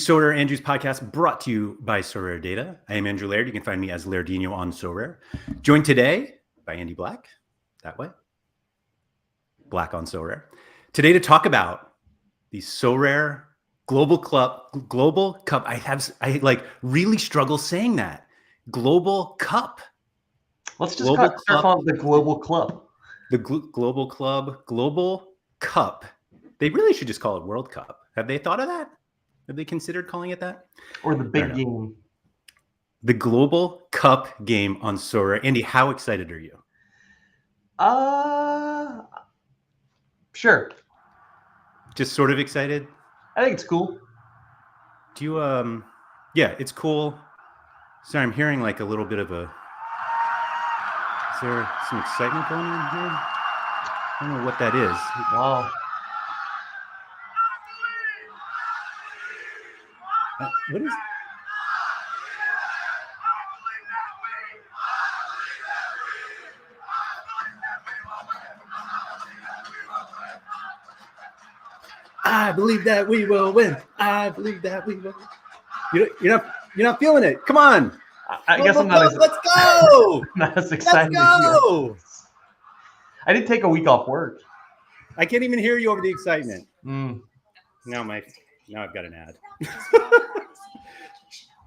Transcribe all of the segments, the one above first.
SorareAndrews podcast brought to you by Sorare Data. I am Andrew Laird. You can find me as Lairdinho on Sorare. Joined today by Andy Black, that way. Black on Sorare. Today to talk about the Sorare Global Cup. I like really struggle saying that. Global Cup. Let's just start calling it the Global Club. The Global Club, Global Cup. They really should just call it World Cup. Have they thought of that? Have they considered calling it that? Or the big game? The Global Cup game on Sorare. Andy, how excited are you? Sure. Just sort of excited? I think it's cool. Do you, yeah, it's cool. Sorry, I'm hearing like a little bit of a, is there some excitement going on here? I don't know what that is. Wow. What is? I believe that we will win. I believe that we will. You're not feeling it. Come on. I guess I'm not. Let's go. Not as excited. Let's go. I did take a week off work. I can't even hear you over the excitement. Mm. Now I've got an ad.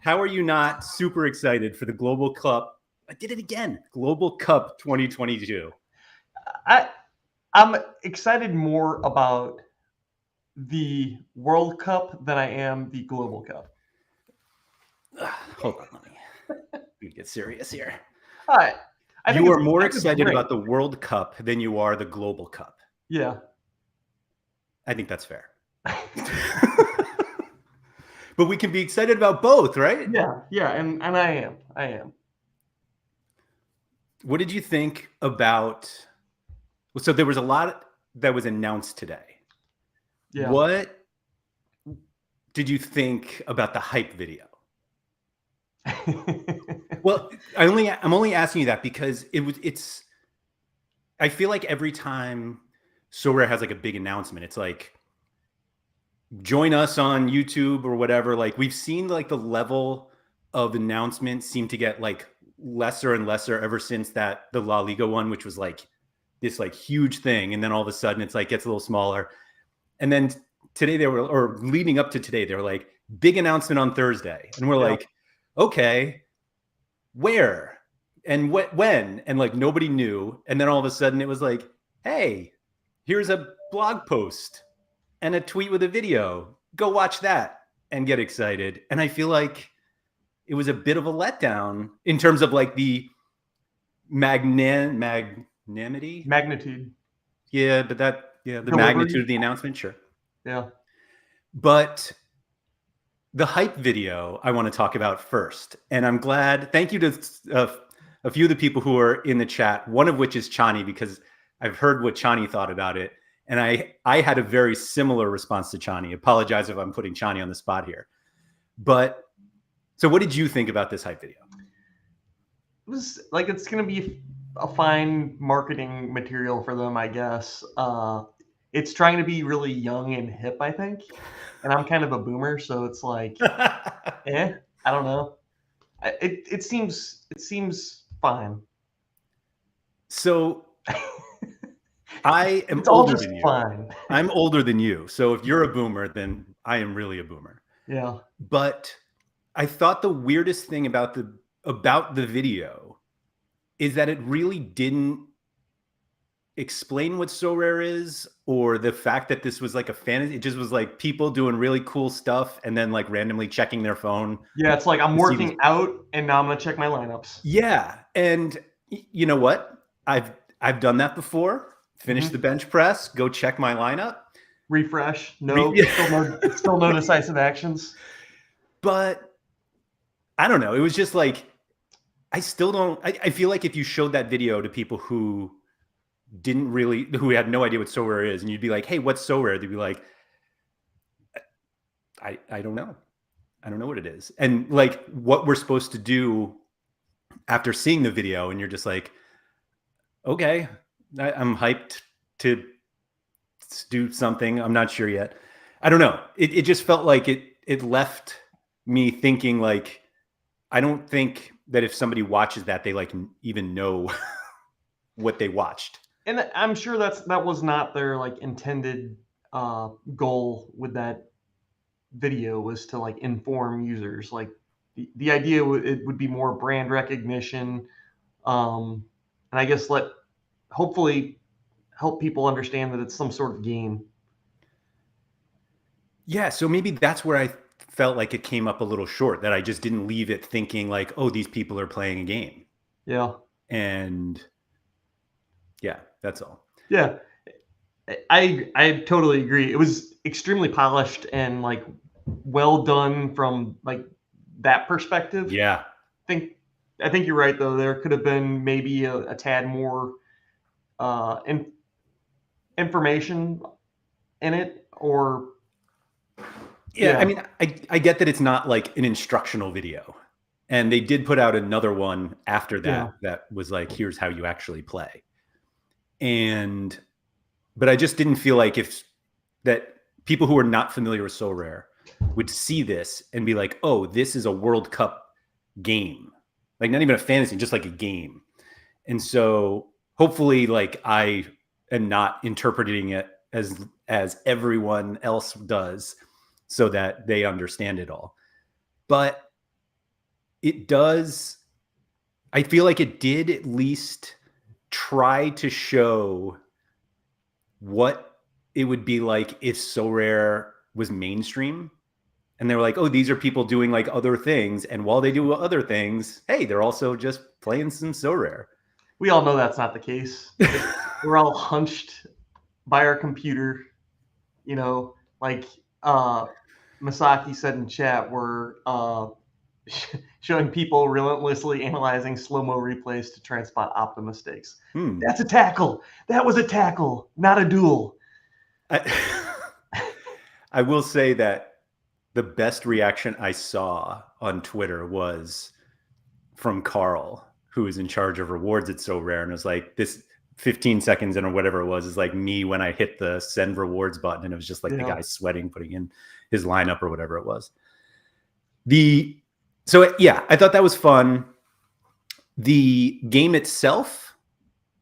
How are you not super excited for the Global Cup? I did it again. Global Cup 2022. I'm excited more about the World Cup than I am the Global Cup. Hold on, let me get serious here. All right. You are more excited about the World Cup than you are the Global Cup. Yeah. I think that's fair. But we can be excited about both, right? Yeah, and I am. What did you think about? So there was a lot that was announced today. Yeah. What did you think about the hype video? Well, I'm only asking you that because it's. I feel like every time Sorare has like a big announcement, it's like, join us on YouTube or whatever. Like we've seen like the level of announcements seem to get like lesser and lesser ever since the La Liga one, which was like this like huge thing. And then all of a sudden it's like gets a little smaller. And then today or leading up to today, they were like big announcement on Thursday. And we're like, okay, where and when? And like nobody knew. And then all of a sudden it was like, hey, here's a blog post and a tweet with a video. Go watch that and get excited. And I feel like it was a bit of a letdown in terms of like the magnitude. Yeah, but the magnitude of the announcement, sure. Yeah. But the hype video I want to talk about first. And I'm glad, thank you to a few of the people who are in the chat, one of which is Chani, because I've heard what Chani thought about it. And I had a very similar response to Chani. Apologize if I'm putting Chani on the spot here. But so what did you think about this hype video? It was like, it's going to be a fine marketing material for them, I guess. It's trying to be really young and hip, I think. And I'm kind of a boomer, so it's like, I don't know. It seems fine. So I am older than you. Fine. I'm older than you. So if you're a boomer, then I am really a boomer. Yeah. But I thought the weirdest thing about the video is that it really didn't explain what Sorare is, or the fact that this was like a fantasy. It just was like people doing really cool stuff and then like randomly checking their phone. Yeah, it's like I'm working out and now I'm gonna check my lineups. Yeah, and you know what? I've done that before. Finish the bench press, go check my lineup. Refresh. Still no decisive actions. But I don't know. It was just like, I still don't. I feel like if you showed that video to people who had no idea what Sorare is, and you'd be like, hey, what's Sorare? They'd be like, I don't know. I don't know what it is. And like what we're supposed to do after seeing the video, and you're just like, okay, I'm hyped to do something. I'm not sure yet. I don't know. It just felt like it it left me thinking like, I don't think that if somebody watches that, they like even know what they watched. And I'm sure that was not their like intended goal with that video, was to like inform users. Like the idea it would be more brand recognition, and I guess hopefully help people understand that it's some sort of game. Yeah, so maybe that's where I felt like it came up a little short, that I just didn't leave it thinking like, oh, these people are playing a game. Yeah. And yeah, that's all. Yeah. I totally agree. It was extremely polished and like well done from like that perspective. Yeah. think I think you're right though. There could have been maybe a tad more information in it, or Yeah, I mean, I get that it's not like an instructional video. And they did put out another one after that that was like, here's how you actually play. But I just didn't feel like that people who are not familiar with Sorare would see this and be like, oh, this is a World Cup game. Like not even a fantasy, just like a game. And so hopefully like I am not interpreting it as everyone else does, so that they understand it all. But it does, I feel like it did at least try to show what it would be like if Sorare was mainstream. And they were like, oh, these are people doing like other things. And while they do other things, hey, they're also just playing some Sorare. We all know that's not the case. We're all hunched by our computer, like Masaki said in chat, we're showing people relentlessly analyzing slow-mo replays to try and spot Opta mistakes. That's a tackle. That was a tackle, not a duel. I will say that the best reaction I saw on Twitter was from Carl, who is in charge of rewards at Sorare, and it was like, this 15 seconds in or whatever it was is like me when I hit the send rewards button, and it was just like the guy sweating, putting in his lineup or whatever it was. So yeah, I thought that was fun. The game itself,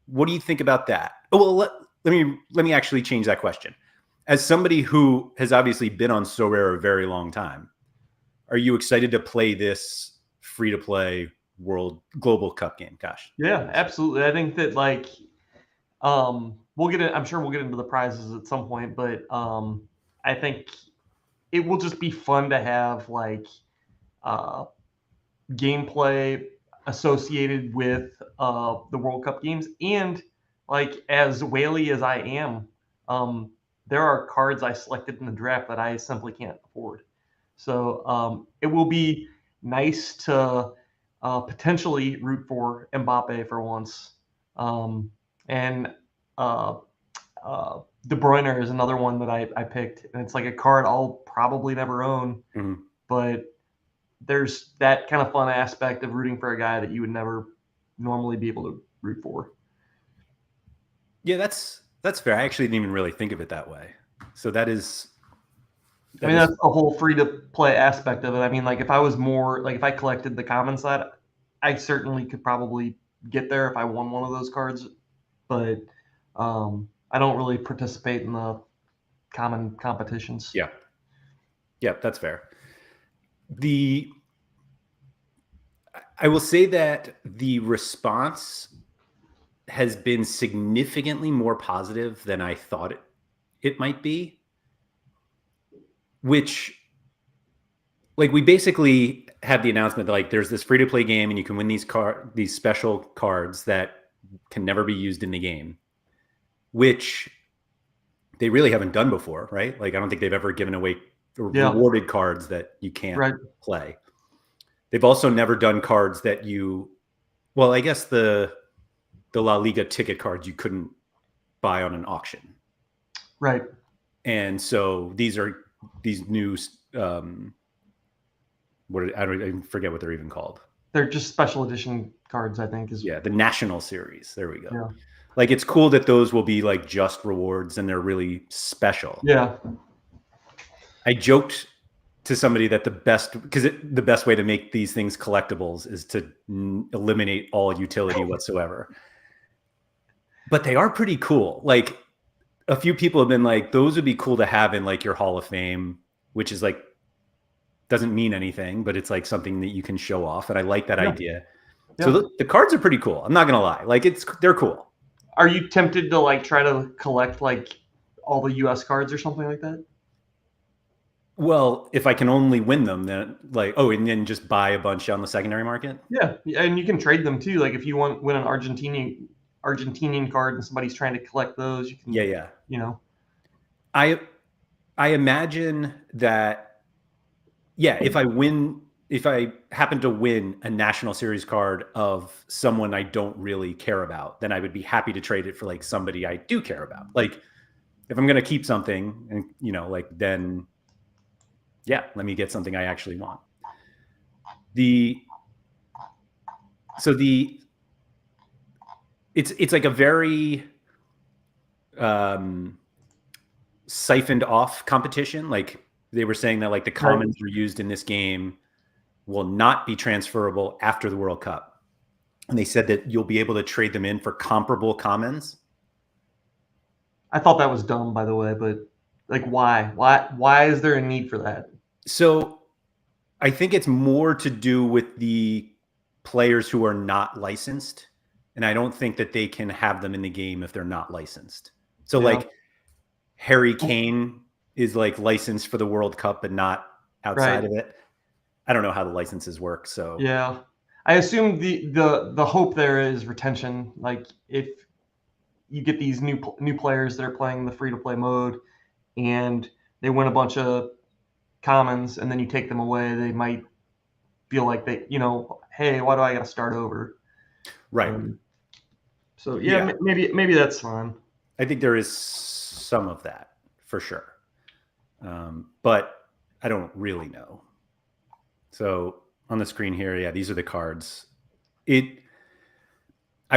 what do you think about that? Oh, well, let me actually change that question. As somebody who has obviously been on Sorare a very long time, are you excited to play this free-to-play World Global Cup game? Gosh. Yeah, absolutely. I think that like we'll get it. I'm sure we'll get into the prizes at some point, but I think it will just be fun to have like gameplay associated with the World Cup games. And like, as whaley as I am, there are cards I selected in the draft that I simply can't afford. So it will be nice to potentially root for Mbappe for once. And De Bruyne is another one that I picked, and it's like a card I'll probably never own, but there's that kind of fun aspect of rooting for a guy that you would never normally be able to root for. Yeah, that's fair. I actually didn't even really think of it that way. So that's the whole free to play aspect of it. I mean, like if I was more like if I collected the common side, I certainly could probably get there if I won one of those cards, but I don't really participate in the common competitions. Yeah, that's fair. I will say that the response has been significantly more positive than I thought it might be, which, like, we basically had the announcement that like there's this free to play game and you can win these special cards that can never be used in the game, which they really haven't done before, right? Like I don't think they've ever given away rewarded cards that you can't play. They've also never done cards that well, I guess the La Liga ticket cards you couldn't buy on an auction. Right. And so these new, I forget what they're even called. They're just special edition cards, I think. The National Series. There we go. Yeah. Like it's cool that those will be like just rewards and they're really special. Yeah. I joked to somebody that the best way to make these things collectibles is to eliminate all utility whatsoever. But they are pretty cool. Like a few people have been like, those would be cool to have in like your Hall of Fame, which is like doesn't mean anything, but it's like something that you can show off. And I like that idea. Yeah. So the cards are pretty cool. I'm not gonna lie. Like they're cool. Are you tempted to like try to collect like all the US cards or something like that? Well, if I can only win them, then like, and then just buy a bunch on the secondary market. Yeah, and you can trade them too. Like if you win an Argentinian card and somebody's trying to collect those, you can. Yeah. You know. I imagine that. Yeah, if I happen to win a National Series card of someone I don't really care about, then I would be happy to trade it for like somebody I do care about. Like if I'm going to keep something and, like then, yeah, let me get something I actually want. It's like a very siphoned off competition. Like they were saying that like the commons are used in this game will not be transferable after the World Cup. And they said that you'll be able to trade them in for comparable commons. I thought that was dumb, by the way, but like why? Why is there a need for that? So I think it's more to do with the players who are not licensed. And I don't think that they can have them in the game if they're not licensed. So like Harry Kane is like licensed for the World Cup, but not outside of it. I don't know how the licenses work. So yeah, I assume the hope there is retention. Like if you get these new players that are playing the free to play mode, and they win a bunch of commons, and then you take them away, they might feel like they, hey, why do I got to start over? Right. So yeah, maybe that's fine. I think there is some of that for sure, but I don't really know. So on the screen here, yeah, these are the cards. I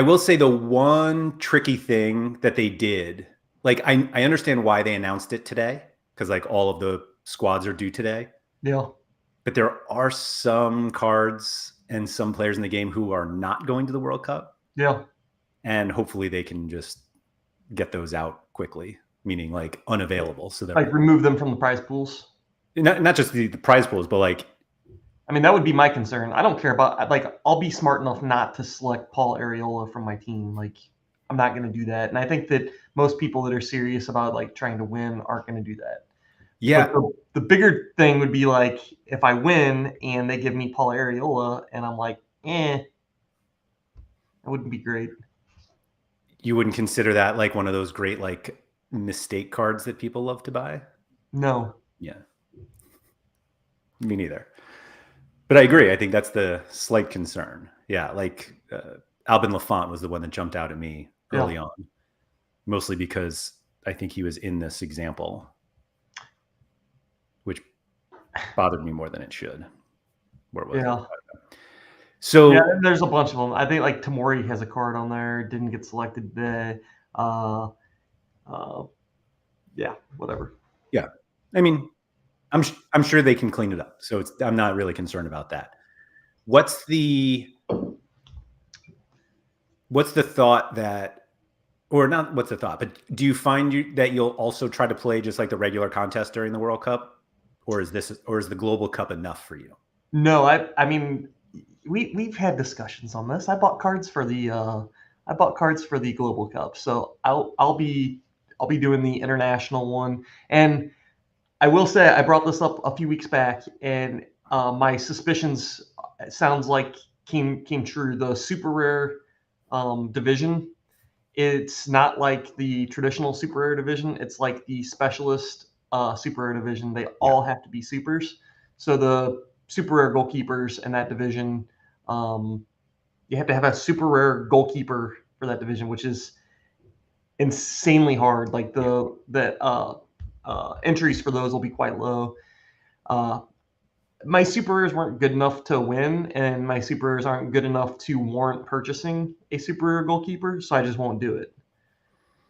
will say the one tricky thing that they did, like I understand why they announced it today, because like all of the squads are due today. Yeah. But there are some cards and some players in the game who are not going to the World Cup. Yeah. And hopefully they can just get those out quickly, meaning like unavailable. So that like remove them from the prize pools. Not just the prize pools, but like, I mean, that would be my concern. I don't care about, like, I'll be smart enough not to select Paul Areola from my team. Like, I'm not going to do that. And I think that most people that are serious about like trying to win aren't going to do that. Yeah. But the bigger thing would be like if I win and they give me Paul Areola and I'm like, that wouldn't be great. You wouldn't consider that like one of those great like mistake cards that people love to buy? No. Yeah. Me neither. But I agree. I think that's the slight concern. Yeah, like Albin Lafont was the one that jumped out at me early on, mostly because I think he was in this example, which bothered me more than it should. Where was it? So yeah, there's a bunch of them. I think like Tamori has a card on there. Didn't get selected today. Yeah, whatever. Yeah, I mean, I'm sure they can clean it up. So I'm not really concerned about that. What's the thought that, or not what's the thought, but do you find that you'll also try to play just like the regular contest during the World Cup, or is the Global Cup enough for you? No, I mean, we've had discussions on this. I bought cards for the Global Cup, so I'll be doing the international one. And I will say I brought this up a few weeks back, and my suspicions sounds like came true. The super rare division, it's not like the traditional super rare division. It's like the specialist super rare division. They all have to be supers. So the super rare goalkeepers in that division, you have to have a super rare goalkeeper for that division, which is insanely hard. Like entries for those will be quite low. My super rares weren't good enough to win, and my super rares aren't good enough to warrant purchasing a super rare goalkeeper, so I just won't do it.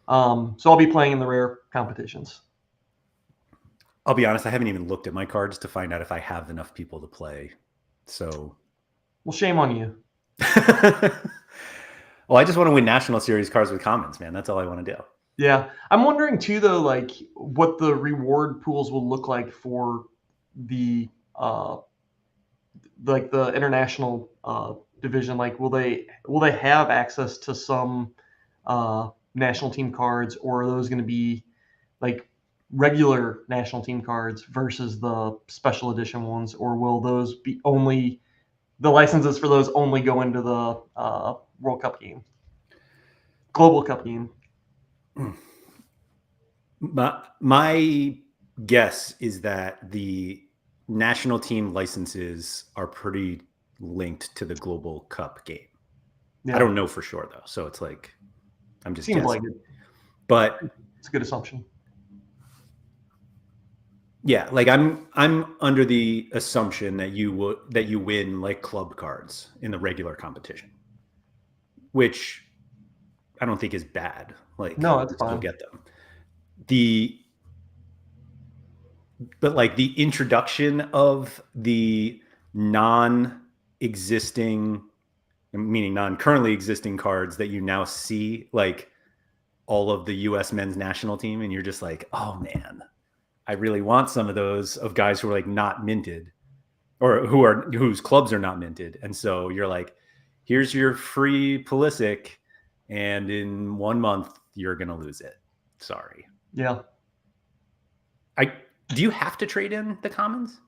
So I'll be playing in the rare competitions. I'll be honest, I haven't even looked at my cards to find out if I have enough people to play. So, Well, shame on you. well, I just want to win National Series cards with commons, man. That's all I want to do. Yeah, I'm wondering too, though, like what the reward pools will look like for the like the international division. Like, will they have access to some national team cards, or are those going to be like regular national team cards versus the special edition ones, or will those be only the licenses for those only go into the World Cup game, Global Cup game? My guess is that the national team licenses are pretty linked to the Global Cup game. Yeah. I don't know for sure though, so it's like I'm just Seems guessing. like it. But It's a good assumption. yeah, like I'm under the assumption that you win like club cards in the regular competition, which I don't think is bad. Like No, that's you still fine. get them. But like the introduction of the non-existing, meaning non-currently existing cards that you now see, like all of the U.S. men's national team, and you're just like, oh man, I really want some of those of guys who are like not minted or whose clubs are not minted. And so you're like, here's your free Pulisic, and in 1 month you're gonna lose it. Sorry. Yeah. Do you have to trade in the commons?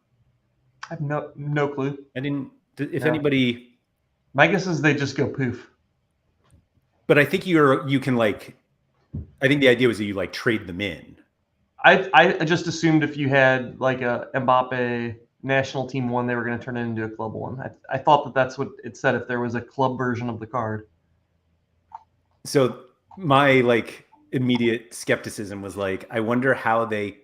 I have no clue. I didn't. If No. anybody, My guess is they just go poof. but I think you can like. I think the idea was that you like trade them in. I just assumed if you had like a Mbappe national team one, they were going to turn it into a club one. I thought that that's what it said if there was a club version of the card. So my like immediate skepticism was like, I wonder how they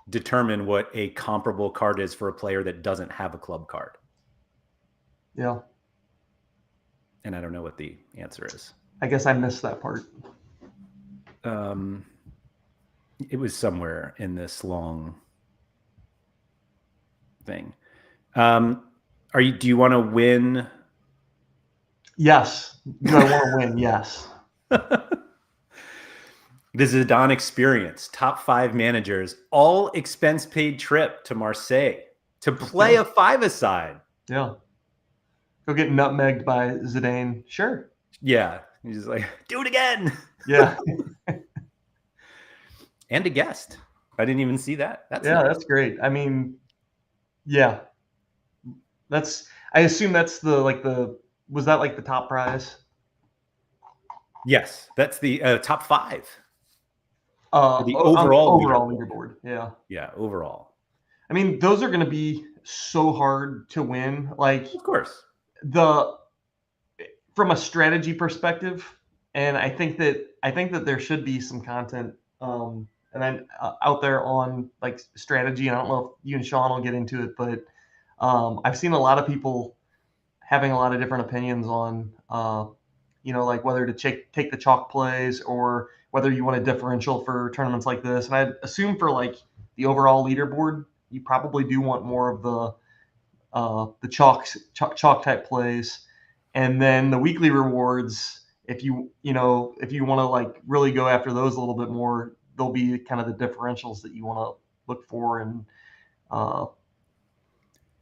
determine what a comparable card is for a player that doesn't have a club card. Yeah. And I don't know what the answer is. I guess I missed that part. It was somewhere in this long thing. Do you want to win? Yes. Do I want to win? Yes. The Zidane experience, top 5 managers, all expense paid trip to Marseille to play a 5-a-side. Yeah. Go get nutmegged by Zidane. Sure. Yeah. He's just like, do it again. Yeah. And a guest. I didn't even see that. That's yeah, nice. that's great. I mean, yeah. I assume that's was that like the top prize? Yes, that's the top 5. The overall leaderboard. leaderboard. Yeah. Yeah, overall. I mean, those are going to be so hard to win. Like, of course, from a strategy perspective, and I think that there should be some content, and then out there on like strategy. And I don't know if you and Sean will get into it, but I've seen a lot of people having a lot of different opinions on, like whether to take the chalk plays or whether you want a differential for tournaments like this. And I assume for like the overall leaderboard, you probably do want more of the chalk type plays, and then the weekly rewards. If you want to like really go after those a little bit more, there'll be kind of the differentials that you want to look for. And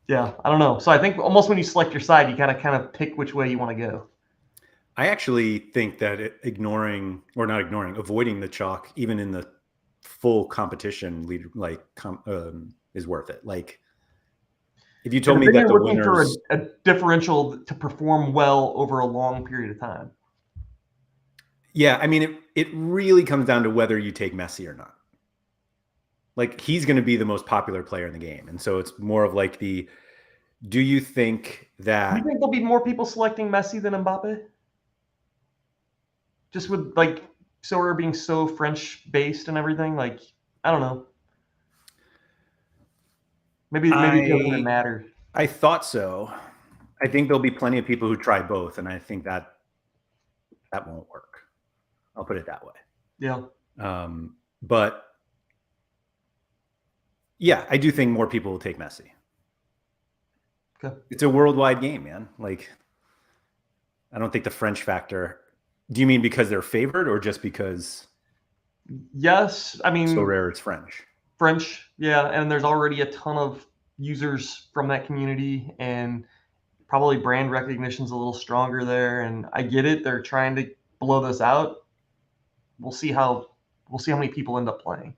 yeah, I don't know. So I think almost when you select your side, you kind of pick which way you want to go. I actually think that avoiding the chalk, even in the full competition, is worth it. Like, if you told me that you're the looking winners for a differential to perform well over a long period of time. Yeah, I mean, it really comes down to whether you take Messi or not. Like, he's going to be the most popular player in the game, and so it's more of like do you think that? Do you think there'll be more people selecting Messi than Mbappe? Just with like Sorare being so French based and everything, like I don't know. Maybe it doesn't matter. I thought so. I think there'll be plenty of people who try both, and I think that won't work. I'll put it that way. Yeah. But Yeah, I do think more people will take Messi. Okay. It's a worldwide game, man. Like, I don't think the French factor. Do you mean because they're favored, or just because Yes, I mean Sorare is French? French, yeah, and there's already a ton of users from that community, and probably brand recognition's a little stronger there. And I get it; they're trying to blow this out. We'll see how many people end up playing.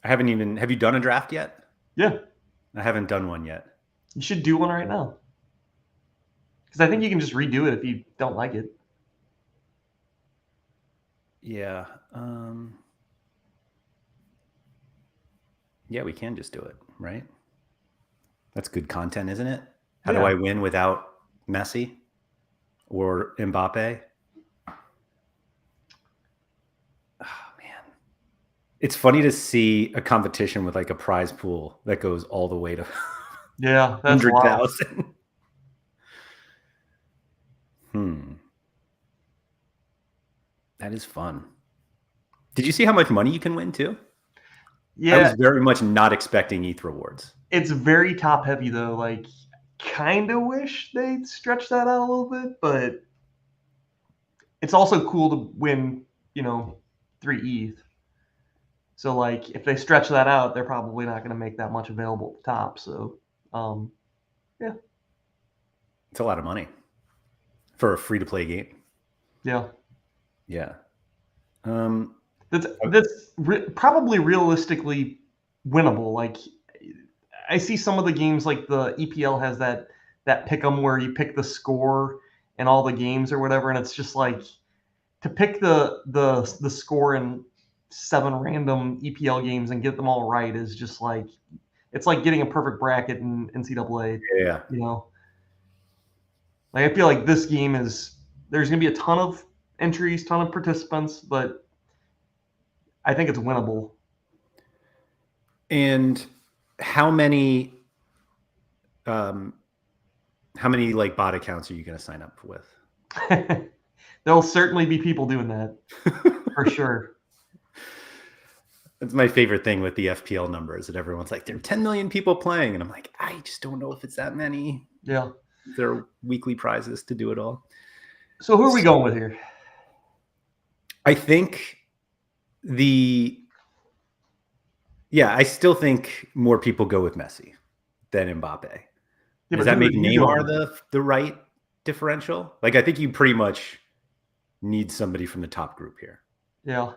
I haven't even. Have you done a draft yet? Yeah, I haven't done one yet. you should do one right now because I think you can just redo it if you don't like it. Yeah. Yeah, we can just do it, right? That's good content, isn't it? How do Yeah. I win without Messi or Mbappe? Oh, man. It's funny to see a competition with like a prize pool that goes all the way to Yeah, that's wild. 100,000. That is fun. Did you see how much money you can win too? I Yeah, was very much not expecting ETH rewards. it's very top heavy though. Like, kind of wish they'd stretch that out a little bit, but it's also cool to win, 3 ETH. So like if they stretch that out, they're probably not going to make that much available at the top. So yeah, It's a lot of money for a free to play game. yeah, Yeah. Um, that's probably realistically winnable. Like I see some of the games like the EPL has that pick 'em where you pick the score in all the games or whatever, and it's just like to pick the score in 7 random EPL games and get them all right is just like it's like getting a perfect bracket in NCAA. yeah. You know, like I feel like this game is there's going to be a ton of entries, ton of participants, but I think it's winnable. And how many um how many like bot accounts are you going to sign up with? There'll certainly be people doing that for sure. That's my favorite thing with the FPL numbers that everyone's like, there are 10 million people playing. And I'm like, I just don't know if it's that many. Yeah. There are weekly prizes to do it all. So who are we going with here? I think I still think more people go with Messi than Mbappe. Yeah, Does but that who make are you going Neymar with? the right differential? Like, I think you pretty much need somebody from the top group here. Yeah.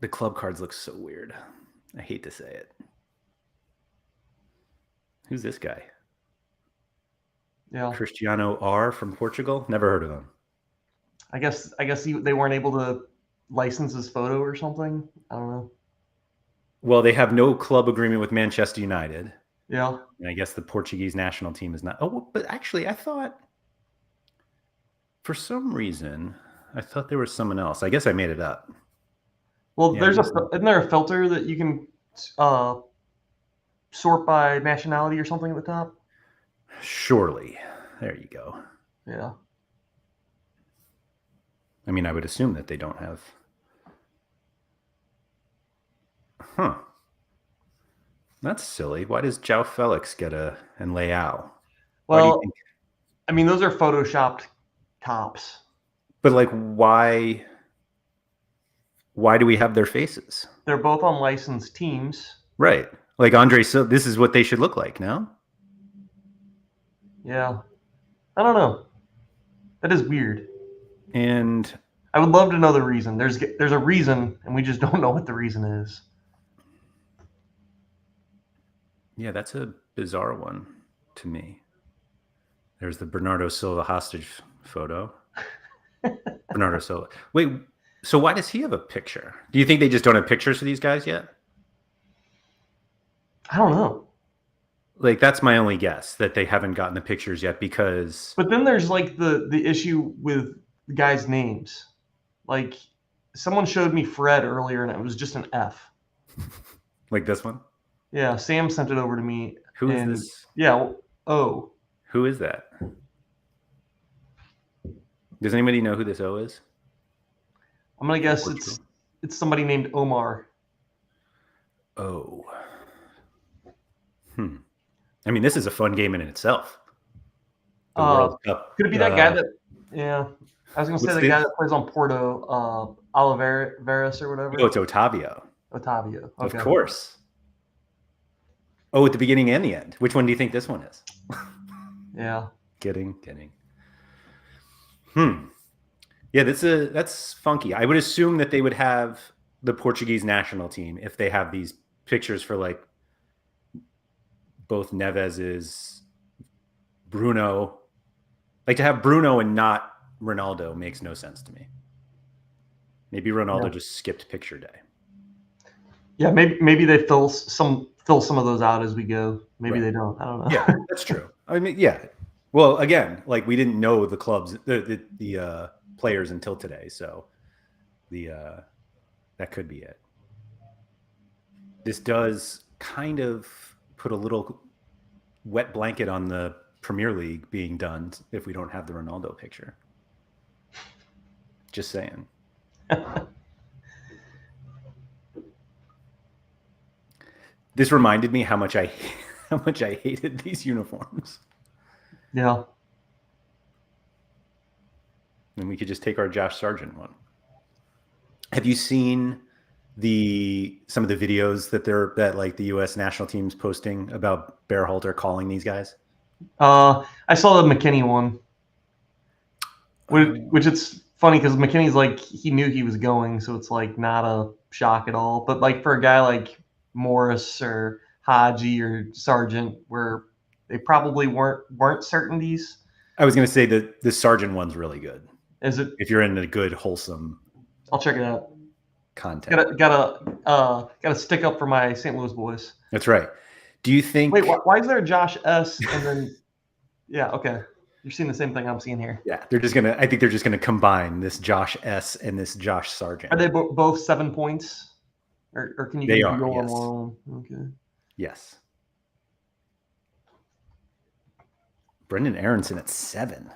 The club cards look so weird. I hate to say it. Who's this guy? Yeah. Cristiano R from Portugal. Never heard of him. I guess they weren't able to license his photo or something. I don't know. Well, they have no club agreement with Manchester United. Yeah. And I guess the Portuguese national team is not. Oh, but actually, I thought for some reason I thought there was someone else. I guess I made it up. Well, Yeah, isn't there a filter that you can sort by nationality or something at the top? surely. There you go. Yeah. I mean, I would assume that they don't have. Huh. That's silly. Why does João Felix get a and Leao? Why do you Well, think? I mean, those are photoshopped tops. But like, why? Why do we have their faces? They're both on licensed teams. Right. Like Andre. So this is what they should look like. No. Yeah. I don't know. That is weird. And I would love to know the reason. There's a reason, and we just don't know what the reason is. yeah, that's a bizarre one to me. There's the Bernardo Silva hostage photo. Bernardo Silva. Wait, so why does he have a picture? Do you think they just don't have pictures for these guys yet? I don't know. Like, that's my only guess, that they haven't gotten the pictures yet because. But then there's like the issue with the guys' names. Like someone showed me Fred earlier, and it was just an F. Like this one? Yeah, Sam sent it over to me. Who is And this? yeah, O. Who is that? Does anybody know who this O is? I'm gonna guess Portugal. it's somebody named Omar. Oh. I mean, this is a fun game in itself. The World Cup. Could it be that guy that? Yeah, I was gonna say What's the guy this? that plays on Porto, Oliveras or Oh, whatever. it's Otavio. Otavio. Of Okay. course. Oh, at the beginning and the end. Which one do you think this one is? Yeah. Kidding. Yeah, that's funky. I would assume that they would have the Portuguese national team if they have these pictures for like both Neves's, Bruno. Like to have Bruno and not Ronaldo makes no sense to me. Maybe Ronaldo just skipped picture day. Yeah, maybe they fill some of those out as we go. Maybe they don't. I don't know. Yeah, that's true. I mean, yeah. Well, again, like we didn't know the clubs, the players until today, so that could be it. This does kind of put a little wet blanket on the Premier League being done if we don't have the Ronaldo picture. Just saying. This reminded me how much I hated these uniforms. Yeah. And we could just take our Josh Sargent one. Have you seen some of the videos that like the U.S. national team's posting about Berhalter calling these guys? I saw the McKinney one, which it's funny because McKinney's like he knew he was going, so it's like not a shock at all. But like for a guy like Morris or Haji or Sargent, where they probably weren't certainties. I was going to say that the Sargent one's really good. Is it? If you're in a good, wholesome, I'll check it out. Content. Gotta stick up for my St. Louis boys. That's right. Do you think? Wait, why is there a Josh S and then? Yeah, okay. You're seeing the same thing I'm seeing here. Yeah, I think they're just gonna combine this Josh S and this Josh Sargent. Are they both 7 points, or can you? They are. Go Yes. on? Okay. Yes. Brendan Aronson at 7.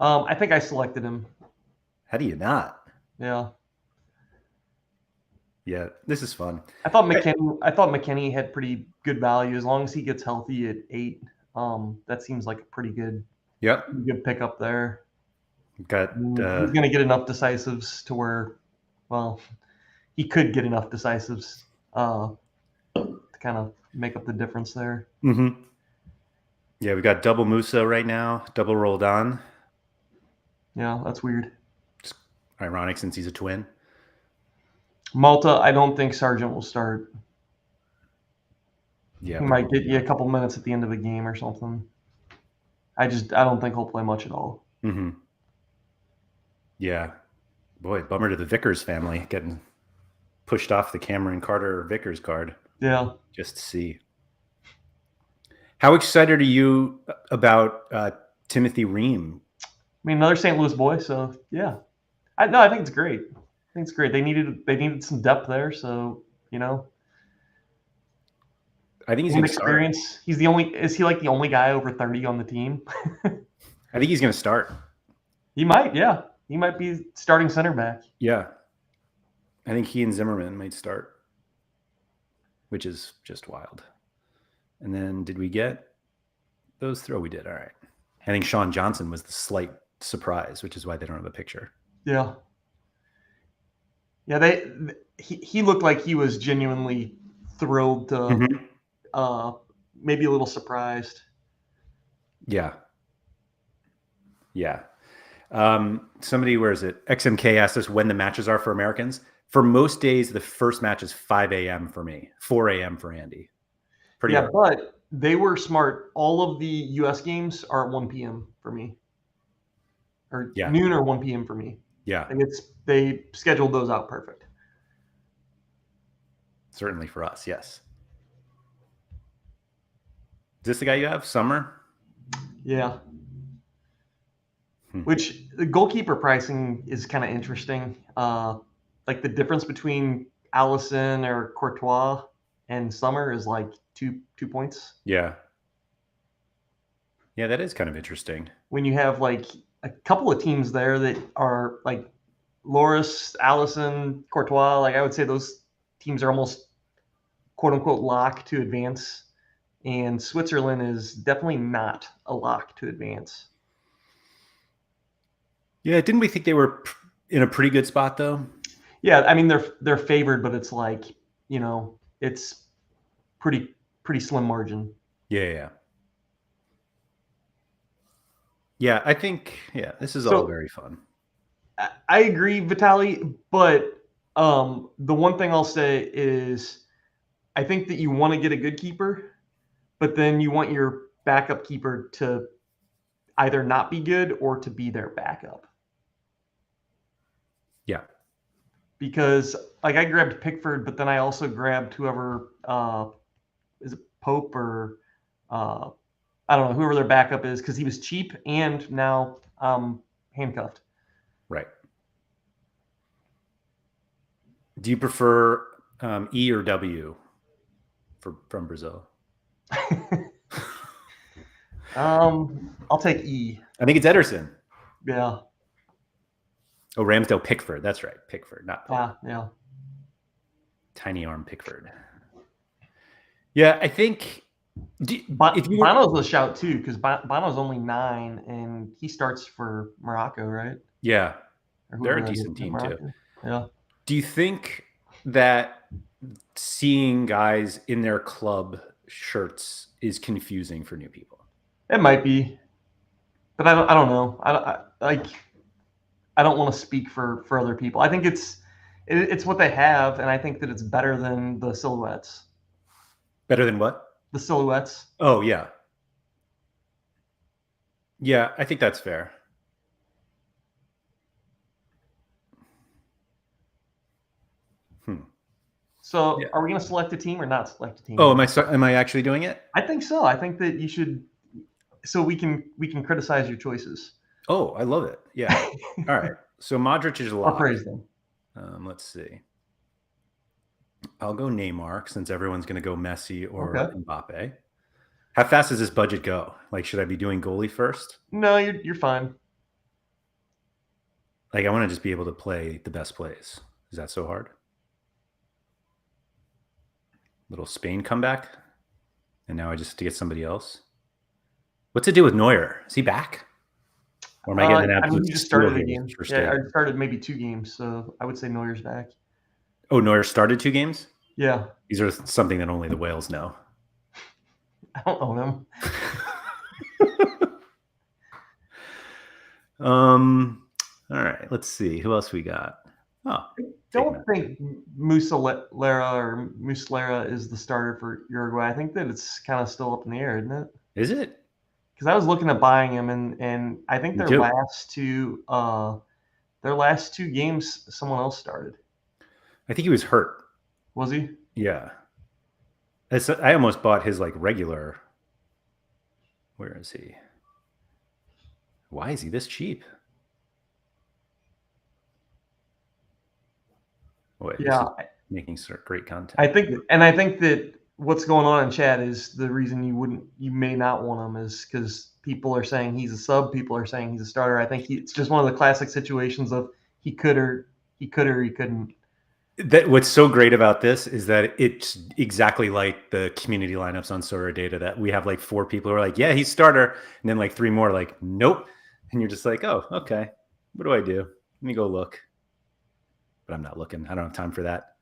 I think I selected him. How do you not? Yeah. Yeah, this is fun. I thought McKinney had pretty good value as long as he gets healthy at 8. That seems like a pretty good. Yep. Good pickup there. Got. He's going to get enough decisives to where, well, he could get enough decisives to kind of make up the difference there. Mm-hmm. Yeah, we got double Musa right now, double Roldan. Yeah, that's weird. It's ironic since he's a twin. Malta, I don't think Sargent will start. Yeah, he might get you a couple minutes at the end of a game or something. I don't think he'll play much at all. Mm-hmm. Yeah, boy, bummer to the Vickers family getting pushed off the Cameron Carter Vickers card. Yeah, just to see. How excited are you about Timothy Ream? I mean, another St. Louis boy, so yeah. I think it's great. I think it's great. They needed some depth there, so I think he's going to start. Is he like the only guy over 30 on the team? I think he's going to start. He might, yeah. He might be starting center back. Yeah. I think he and Zimmerman might start, which is just wild. And then did we get those throw? We did. All right. I think Sean Johnson was the slight surprise, which is why they don't have a picture. Yeah. Yeah, he looked like he was genuinely thrilled to maybe a little surprised. Yeah. Yeah. Somebody, where is it? XMK asked us when the matches are for Americans. For most days, the first match is 5 a.m. for me, 4 a.m. for Andy. Pretty hard. But they were smart. All of the U.S. games are at 1 p.m. for me. Or noon or 1 p.m. for me. Yeah. They scheduled those out perfect. Certainly for us, yes. Is this the guy you have, Summer? Yeah. Which the goalkeeper pricing is kind of interesting. Like the difference between Allison or Courtois and Summer is like two points. Yeah. Yeah, that is kind of interesting. When you have like a couple of teams there that are like Loris, Allison, Courtois. Like I would say those teams are almost quote unquote lock to advance, and Switzerland is definitely not a lock to advance. Yeah, didn't we think they were in a pretty good spot though? Yeah, I mean they're favored, but it's like, it's pretty slim margin. Yeah. Yeah, I think this is all So very fun. I agree, Vitaly, but the one thing I'll say is I think that you want to get a good keeper, but then you want your backup keeper to either not be good or to be their backup. Yeah. Because like I grabbed Pickford, but then I also grabbed whoever is it Pope or I don't know, whoever their backup is, because he was cheap and now handcuffed. Right. Do you prefer E or W from Brazil? I'll take E. I think it's Ederson. Yeah. Oh, Ramsdale Pickford. That's right. Pickford, not Pope. Yeah. Tiny arm Pickford. Yeah, I think Bono's a shout too, because Bono's only 9 and he starts for Morocco, right? Yeah, they're a decent team Morocco. too. Yeah. Do you think that seeing guys in their club shirts is confusing for new people? It might be, but I don't know. I don't want to speak for other people. I think it's what they have, and I think that it's better than the silhouettes. Better than what? The silhouettes. Oh yeah. Yeah, I think that's fair. So, are we going to select a team or not select a team? Oh, am I actually doing it? I think so. I think that you should, so we can criticize your choices. Oh, I love it. Yeah. All right. So Modric is a lock. I'll praise them. Let's see. I'll go Neymar since everyone's going to go Messi or Mbappe. How fast does this budget go? Like, should I be doing goalie first? No, you're fine. Like, I want to just be able to play the best plays. Is that so hard? Little Spain comeback, and now I just have to get somebody else. What's it do with Neuer? Is he back? Or am I getting an absolute he just started a game. Yeah, I started maybe 2 games, so I would say Neuer's back. Oh, Neuer started 2 games? Yeah. These are something that only the whales know. I don't know him. All right, let's see. Who else we got? Oh, I don't think Muslera is the starter for Uruguay. I think that it's kind of still up in the air, isn't it? Is it? Because I was looking at buying him, and I think their last two games, someone else started. I think he was hurt. Was he? Yeah. I almost bought his like regular. Where is he? Why is he this cheap? Wait, yeah, making great content. I think that what's going on in chat is the reason you may not want him is because people are saying he's a sub, people are saying he's a starter. I think it's just one of the classic situations of he could or he couldn't. What's so great about this is that it's exactly like the community lineups on Sorare data that we have like 4 people who are like, yeah, he's starter. And then like 3 more like, nope. And you're just like, oh, okay. What do I do? Let me go look. But I'm not looking. I don't have time for that.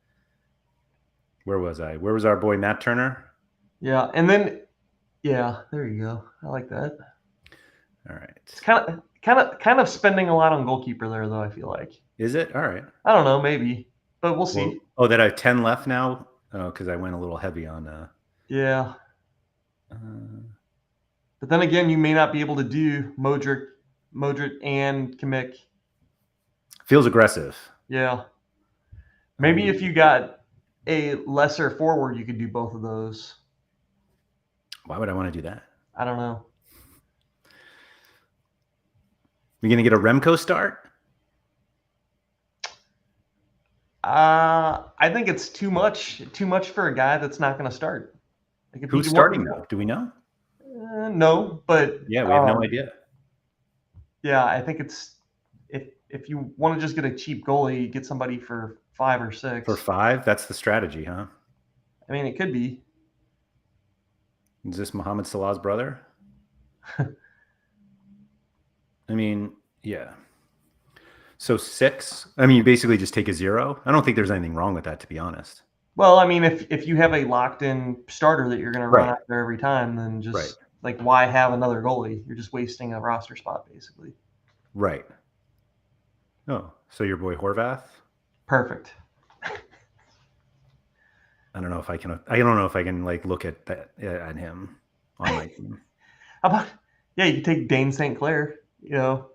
Where was I? Where was our boy Matt Turner? Yeah. And then, yeah, there you go. I like that. All right. It's kind of spending a lot on goalkeeper there, though, I feel like. Is it? All right. I don't know, maybe. But we'll see. Oh, that I have 10 left now? Oh, because I went a little heavy on yeah. But then again, you may not be able to do Modric and Kimmich. Feels aggressive. Yeah. Maybe if you got a lesser forward, you could do both of those. Why would I want to do that? I don't know. You're going to get a Remco start? I think it's too much for a guy that's not going to start. Like who's starting though? Do we know? No, but yeah, we have no idea. Yeah, I think it's if you want to just get a cheap goalie, get somebody for 5 or 6. For 5, that's the strategy, huh? I mean, it could be. Is this Mohamed Salah's brother? I mean, yeah. So 6. I mean, you basically just take a 0. I don't think there's anything wrong with that, to be honest. Well, I mean, if you have a locked-in starter that you're going to run Right. out there every time, then just Right. like why have another goalie? You're just wasting a roster spot, basically. Right. Oh, so your boy Horvath? Perfect. I don't know if I can. I don't know if I can like look at that at him on my team. How about you can take Dane St. Clair. You know,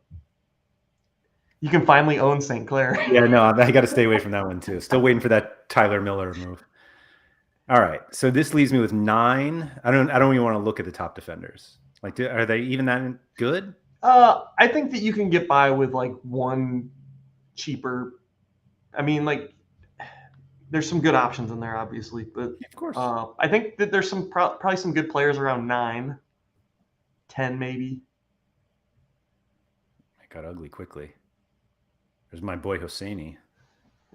you can finally own St. Clair. Yeah, no, I got to stay away from that one too. Still waiting for that Tyler Miller move. All right, so this leaves me with 9. I don't even want to look at the top defenders. Like, are they even that good? I think that you can get by with like one cheaper. I mean, like there's some good options in there, obviously, but Of course. I think that there's some probably some good players around 9, 10 maybe. It got ugly quickly. There's my boy Hosseini.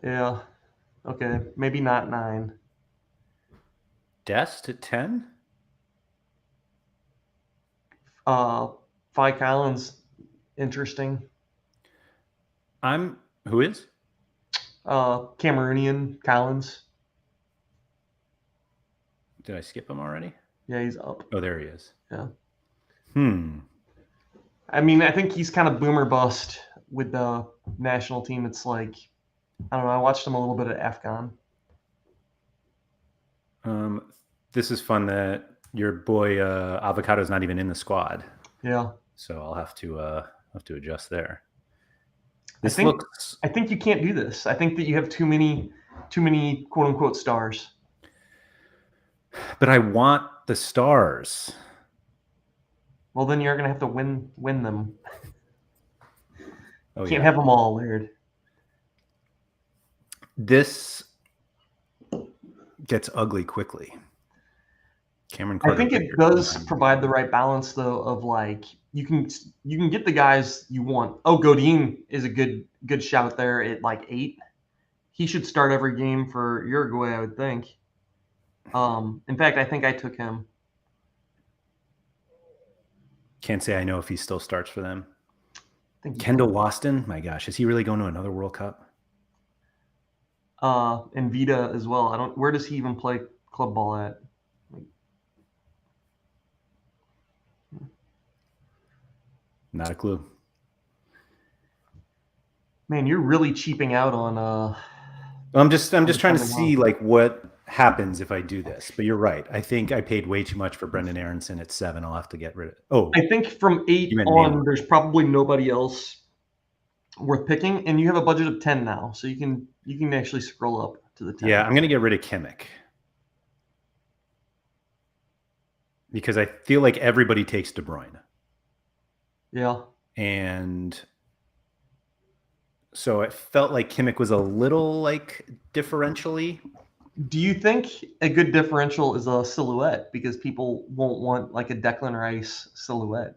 Yeah. Okay, maybe not 9. Dest at 10. Fi Collins, interesting. Who is? Cameroonian Collins. Did I skip him already? Yeah, he's up. Oh, there he is. Yeah. I mean, I think he's kind of boomer bust with the national team. It's like, I don't know. I watched him a little bit at AFCON. This is fun that your boy Avocado is not even in the squad. Yeah. So I'll have to adjust there. I think you can't do this. I think that you have too many quote unquote stars. But I want the stars. Well, then you're gonna have to win them. Oh, Can't have them all, Laird. This gets ugly quickly. Cameron Carter. I think it does provide the right balance, though, of like you can get the guys you want. Oh, Godin is a good shout there at like 8. He should start every game for Uruguay, I would think. In fact, I think I took him. Can't say I know if he still starts for them. Kendall Waston, my gosh, is he really going to another World Cup? And Vida as well. Where does he even play club ball at? Not a clue. Man, you're really cheaping out on. I'm just trying to see like what happens if I do this. But you're right. I think I paid way too much for Brendan Aronson at 7. I'll have to get rid of it. Oh, I think from 8 on, there's probably nobody else worth picking, and you have a budget of 10 now, so you can actually scroll up to the 10. Yeah, I'm gonna get rid of Kimmich because I feel like everybody takes De Bruyne. Yeah. And so it felt like Kimmich was a little like differentially. Do you think a good differential is a silhouette because people won't want like a Declan Rice silhouette?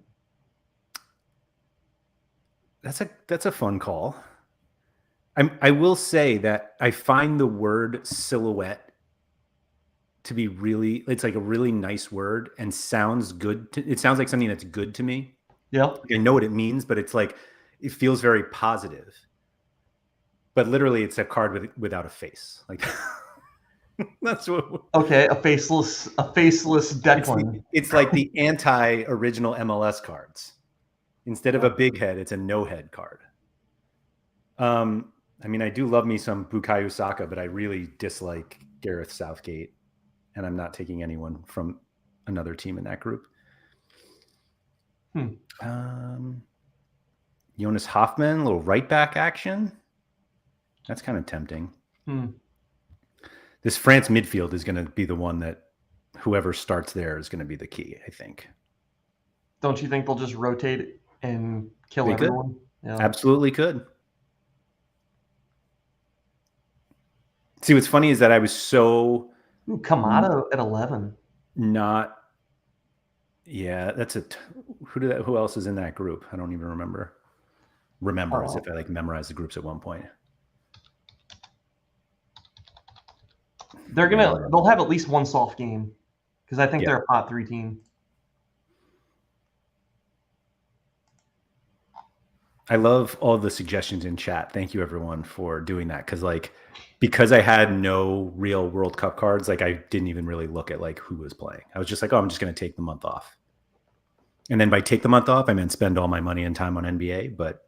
That's a fun call. I will say that I find the word silhouette to be it's like a really nice word and sounds good. It sounds like something that's good to me. Yeah. I know what it means, but it's like, it feels very positive. But literally it's a card without a face. Like that's what. Okay, a faceless Declan. It's like the anti-original MLS cards. Instead of a big head, it's a no head card. I mean, I do love me some Bukayo Saka, but I really dislike Gareth Southgate, and I'm not taking anyone from another team in that group. Jonas Hoffman, a little right back action. That's kind of tempting. This France midfield is going to be the one that whoever starts there is going to be the key, I think. Don't you think they'll just rotate and kill everyone? Yeah. Absolutely could. See, what's funny is that I was so... Kamada at 11. Yeah, that's who else is in that group? I don't even remember. remember as if I like memorized the groups at one point. They'll have at least one soft game because I think they're a pot 3 team. I love all the suggestions in chat. Thank you everyone for doing that. Because I had no real World Cup cards, like I didn't even really look at like who was playing. I was just like, oh, I'm just going to take the month off. And then by take the month off, I meant spend all my money and time on NBA, but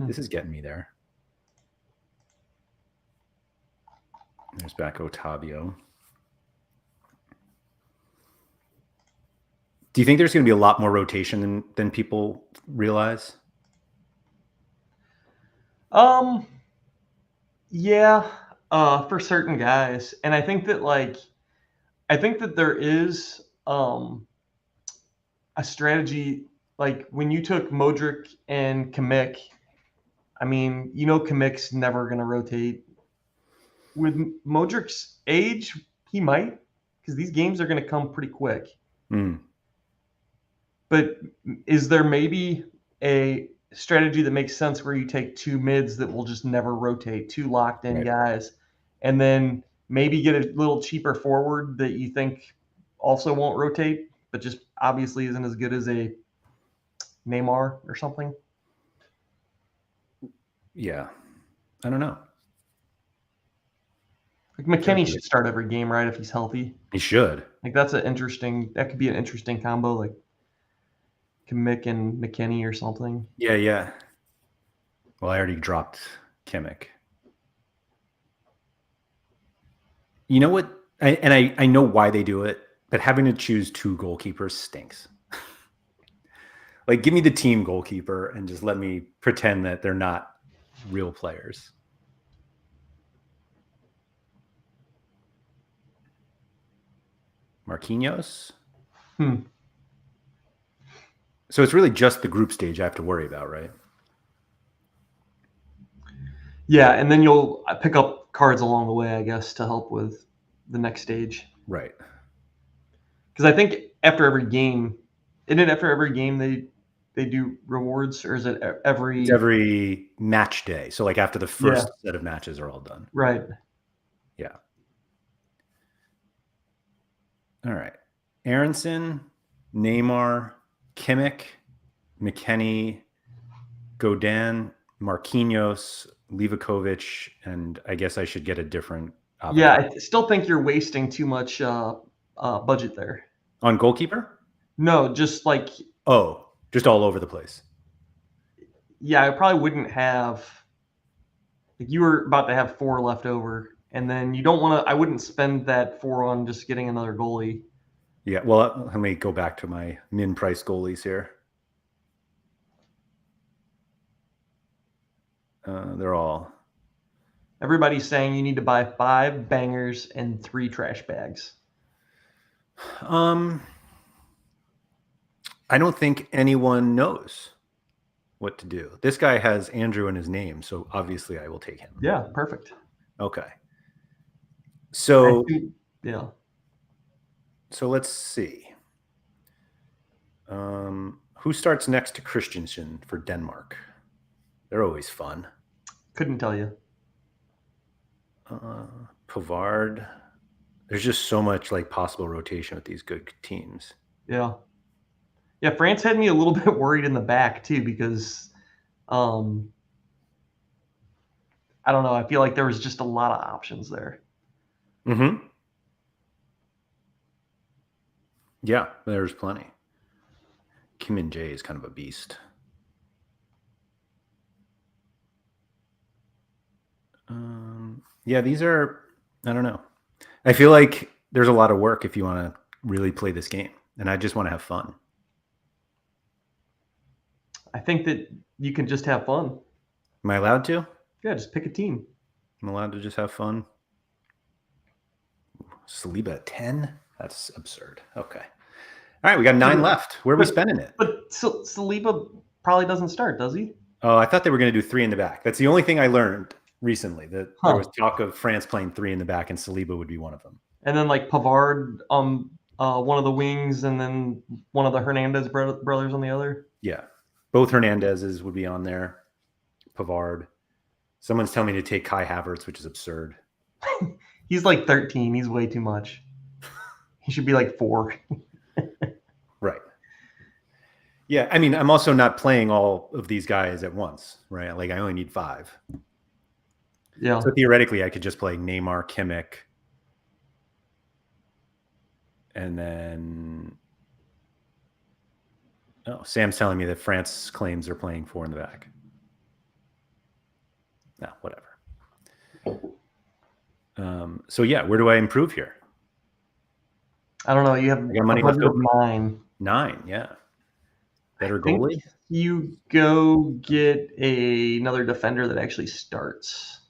this is getting me there. There's back Otavio. Do you think there's going to be a lot more rotation than people realize? Yeah, for certain guys. And I think that there is a strategy, like when you took Modric and Kimmich, I mean, Kimmich's never going to rotate. With Modric's age, he might, because these games are going to come pretty quick. But is there maybe a strategy that makes sense where you take 2 mids that will just never rotate, 2 locked in guys, and then maybe get a little cheaper forward that you think also won't rotate, but just obviously isn't as good as a Neymar or something? Yeah. I don't know. Like McKennie should start every game, right? If he's healthy. He should. Like that could be an interesting combo, like Kimmich and McKennie or something. Yeah. Well, I already dropped Kimmich. You know what? I know why they do it, but having to choose 2 goalkeepers stinks. Like, give me the team goalkeeper and just let me pretend that they're not real players. Marquinhos? So it's really just the group stage I have to worry about, right? Yeah, and then you'll pick up cards along the way, I guess, to help with the next stage. Right. Because I think after every game they do rewards, or is it every? It's every match day. So like after the first set of matches are all done. Right. Yeah. All right. Aronson, Neymar, Kimmich, McKennie, Godin, Marquinhos, Livakovic, and I guess I should get a different option. Yeah, I still think you're wasting too much budget there. On goalkeeper? No, just like... Oh, just all over the place. Yeah, I probably wouldn't have... Like you were about to have 4 left over, and then you don't want to... I wouldn't spend that 4 on just getting another goalie. Yeah, well, let me go back to my min-price goalies here. They're all... Everybody's saying you need to buy 5 bangers and 3 trash bags. I don't think anyone knows what to do. This guy has Andrew in his name, so obviously I will take him. Yeah, perfect. Okay. So yeah. So let's see. Who starts next to Christensen for Denmark? They're always fun. Couldn't tell you. Pavard. There's just so much like possible rotation with these good teams. Yeah. Yeah, France had me a little bit worried in the back too because I don't know. I feel like there was just a lot of options there. Mm-hmm. Yeah, there's plenty. Kim and Jay is kind of a beast. Yeah, these are, I don't know. I feel like there's a lot of work if you want to really play this game, and I just want to have fun. I think that you can just have fun. Am I allowed to? Yeah, just pick a team. I'm allowed to just have fun. Saliba at 10? That's absurd. Okay. All right, we got 9 left. Where are we spending it? But Saliba probably doesn't start, does he? Oh, I thought they were going to do 3 in the back. That's the only thing I learned recently, that there was talk of France playing 3 in the back and Saliba would be one of them. And then like Pavard on one of the wings and then one of the Hernandez brothers on the other. Yeah. Both Hernandezes would be on there. Pavard. Someone's telling me to take Kai Havertz, which is absurd. He's like 13. He's way too much. He should be like 4. Right. Yeah, I mean, I'm also not playing all of these guys at once, right? Like, I only need 5. Yeah. So theoretically, I could just play Neymar, Kimmich, and then... Oh, Sam's telling me that France claims they're playing 4 in the back. No, whatever. So yeah, where do I improve here? I don't know. You have I got money a left budget of over. 9. 9, yeah. Better I think goalie? you go get another defender that actually starts.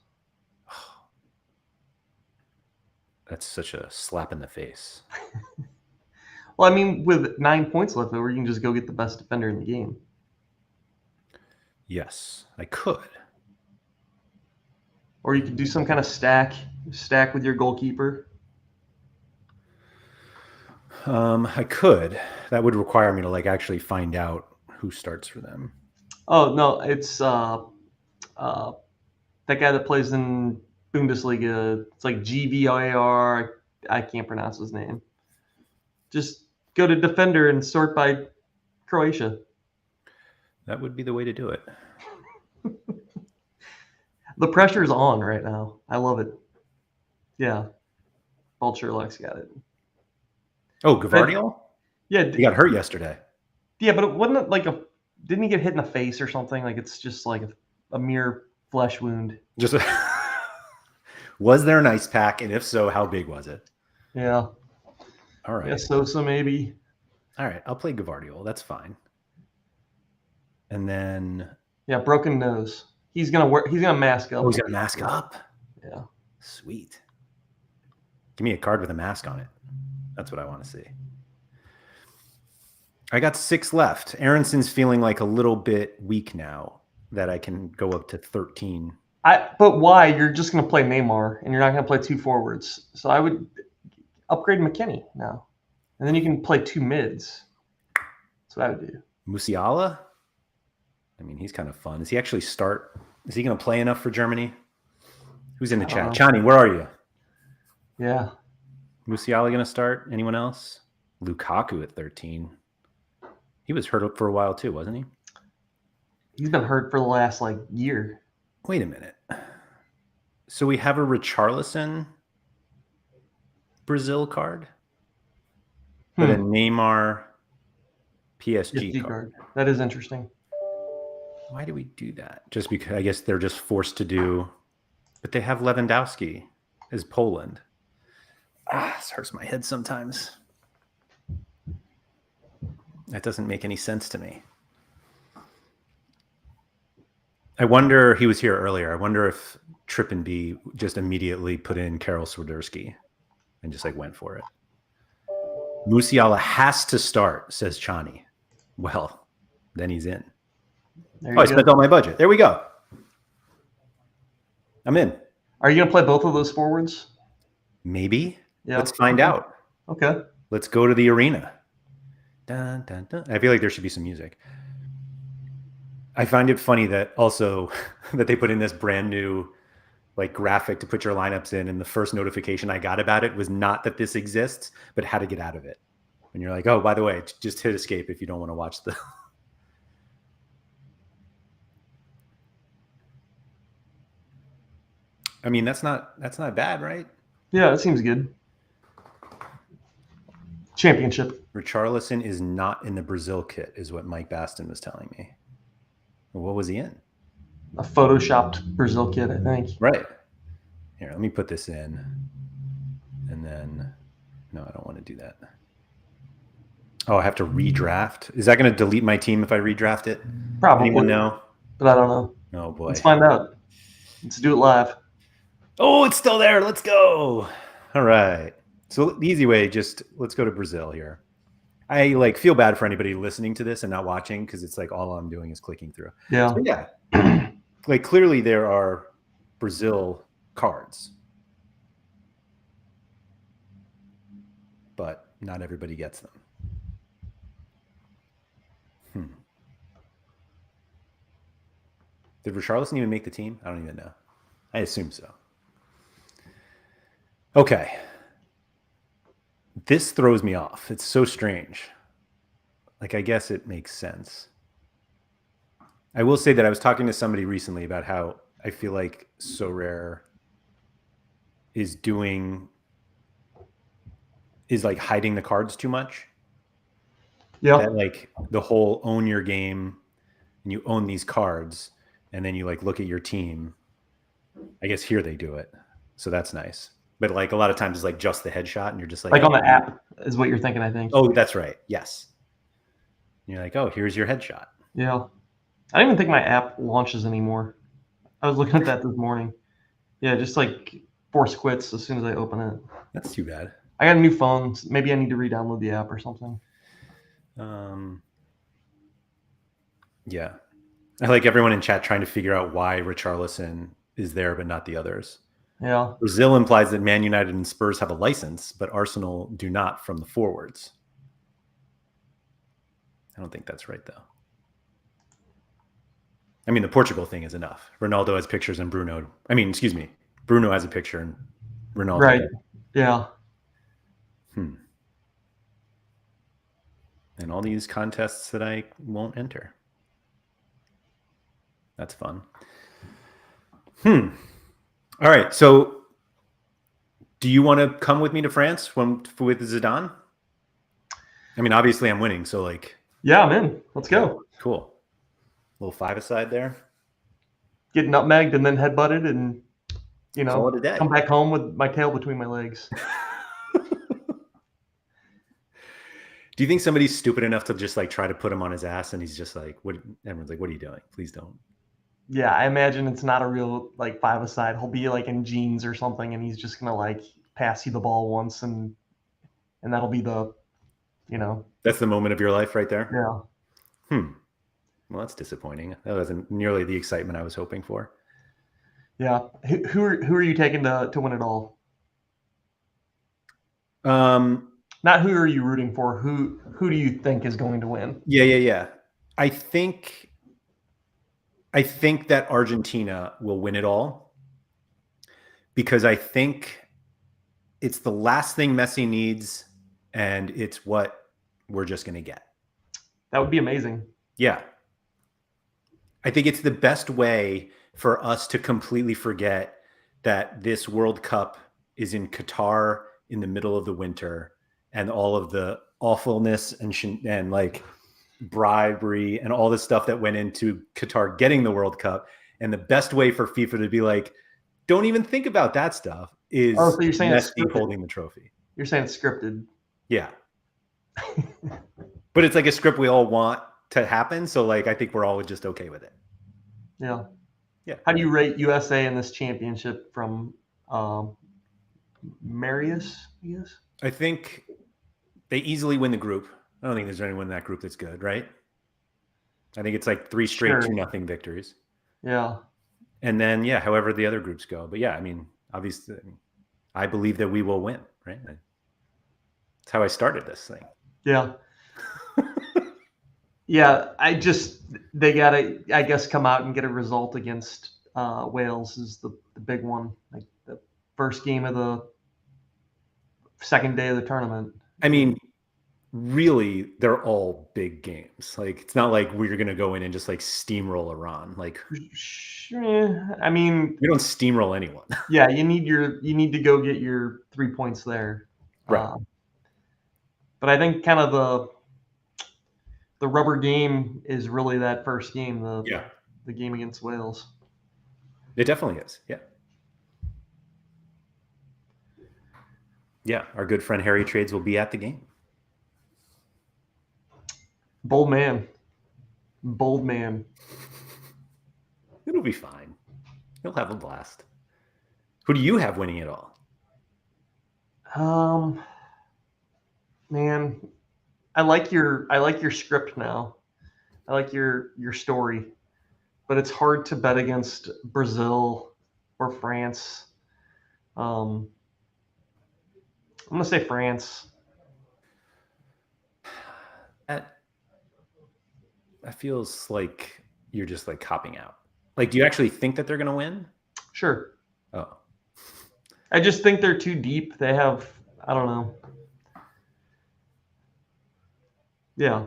That's such a slap in the face. Well, I mean, with 9 points left over, you can just go get the best defender in the game. Yes, I could. Or you could do some kind of stack with your goalkeeper. I could. That would require me to like actually find out who starts for them. Oh no, it's that guy that plays in Bundesliga. It's like GVIR. I can't pronounce his name. Just go to defender and sort by Croatia. That would be the way to do it. The pressure's on right now. I love it. Yeah. Bald Sherlock's got it. Oh, Gavardiol? Yeah. He got hurt yesterday. Yeah, but it wasn't it like didn't he get hit in the face or something? Like it's just like a mere flesh wound. Just was there an ice pack? And if so, how big was it? Yeah. All right. Yeah, so maybe. All right, I'll play Gavardiol. That's fine. And then broken nose. He's gonna mask up. Oh, he's gonna mask up. Yeah. Sweet. Give me a card with a mask on it. That's what I want to see. I got 6 left. Aronson's feeling like a little bit weak now that I can go up to 13. But why? You're just gonna play Neymar and you're not gonna play 2 forwards. So I would upgrade McKennie now. And then you can play 2 mids. That's what I would do. Musiala? I mean, he's kind of fun. Is he actually start? Is he going to play enough for Germany? Who's in the chat? Chani, where are you? Yeah. Musiala going to start? Anyone else? Lukaku at 13. He was hurt for a while too, wasn't he? He's been hurt for the last year. Wait a minute. So we have a Richarlison Brazil card, but a Neymar PSG card. That is interesting. Why do we do that? Just because I guess they're just forced to do, but they have Lewandowski as Poland. This hurts my head sometimes. That doesn't make any sense to me. I wonder, he was here earlier. I wonder if Trippenby just immediately put in Karol Swiderski and just went for it. Musiala has to start, says Chani. Well, then he's in. I spent all my budget. There we go. I'm in. Are you going to play both of those forwards? Maybe. Yeah. Let's find out. Okay. Let's go to the arena. Dun, dun, dun. I feel like there should be some music. I find it funny that also that they put in this brand new graphic to put your lineups in, and the first notification I got about it was not that this exists, but how to get out of it. And you're like, oh, by the way, just hit escape if you don't want to watch the... I mean, that's not bad, right? Yeah, that seems good. Championship. Richarlison is not in the Brazil kit, is what Mike Baston was telling me. What was he in? A photoshopped Brazil kit, I think. Right. Here, let me put this in. And then, no, I don't want to do that. Oh, I have to redraft. Is that going to delete my team if I redraft it? Probably. Anyone know? But I don't know. Oh, boy. Let's find out. Let's do it live. Oh, it's still there. Let's go. All right. So the easy way, just let's go to Brazil here. I feel bad for anybody listening to this and not watching because it's all I'm doing is clicking through. Yeah. So yeah. Clearly there are Brazil cards. But not everybody gets them. Did Richarlison even make the team? I don't even know. I assume so. Okay. This throws me off. It's so strange. Like, I guess it makes sense. I will say that I was talking to somebody recently about how I feel like Sorare is like hiding the cards too much. Yeah. That like the whole own your game and you own these cards and then you like look at your team. I guess here they do it. So that's nice. But like a lot of times it's like just the headshot and you're just like, Like oh, on the app is what you're thinking, I think. oh, that's right. Yes. And you're like, oh, here's your headshot. Yeah. I don't even think my app launches anymore. I was looking at that this morning. Yeah, just like force quits as soon as I open it. That's too bad. I got a new phone. Maybe I need to re-download the app or something. Yeah. I like everyone in chat trying to figure out why Richarlison is there but not the others. Yeah. Brazil implies that Man United and Spurs have a license, but Arsenal do not from the forwards. I don't think that's right, though. I mean, the Portugal thing is enough. Ronaldo has pictures and Bruno has a picture and Ronaldo. Right. Yeah. And all these contests that I won't enter. That's fun. All right. So do you want to come with me to France with Zidane? I mean, obviously I'm winning. So like. Yeah, I'm in. Let's go. Cool. Little five-a-side there. Get nutmegged and then headbutted and, Call it a day. come back home with my tail between my legs. Do you think somebody's stupid enough to just like try to put him on his ass and he's just like, what? Everyone's like, what are you doing? Please don't. Yeah, I imagine it's not a real like five-a-side. He'll be like in jeans or something and he's just going to like pass you the ball once and that'll be the, That's the moment of your life right there? Yeah. Well, that's disappointing. That wasn't nearly the excitement I was hoping for. Yeah. Who are you taking to win it all? Not who are you rooting for? Who do you think is going to win? Yeah. I think that Argentina will win it all because I think it's the last thing Messi needs and it's what we're just going to get. That would be amazing. Yeah. I think it's the best way for us to completely forget that this World Cup is in Qatar in the middle of the winter and all of the awfulness and like bribery and all the stuff that went into Qatar getting the World Cup. And the best way for FIFA to be like, don't even think about that stuff is so you're saying Messi holding the trophy. You're saying it's scripted. Yeah. But it's like a script we all want to happen. So like, I think we're all just okay with it. Yeah. Yeah. How do you rate USA in this championship from Marius, I guess? I think they easily win the group. I don't think there's anyone in that group that's good, right? I think it's like 3 straight 2-0 victories. Yeah. And then, however the other groups go. But I mean, obviously, I believe that we will win, right? That's how I started this thing. Yeah. Yeah, they got to, I guess, come out and get a result against Wales is the big one. Like the first game of the second day of the tournament. I mean, really, they're all big games. Like, it's not like we're going to go in and just like steamroll Iran. Like, I mean, we don't steamroll anyone. Yeah, you need to go get your 3 points there. Right. But I think kind of the rubber game is really that first game, the game against Wales. It definitely is. Yeah. Yeah, our good friend Harry Trades will be at the game. Bold man. It'll be fine. He'll have a blast. Who do you have winning it all? Man, I like your script now. I like your story, but it's hard to bet against Brazil or France. I'm gonna say France. That feels like you're just like copping out. Like, do you actually think that they're going to win? Sure. Oh. I just think they're too deep. They have, I don't know. Yeah.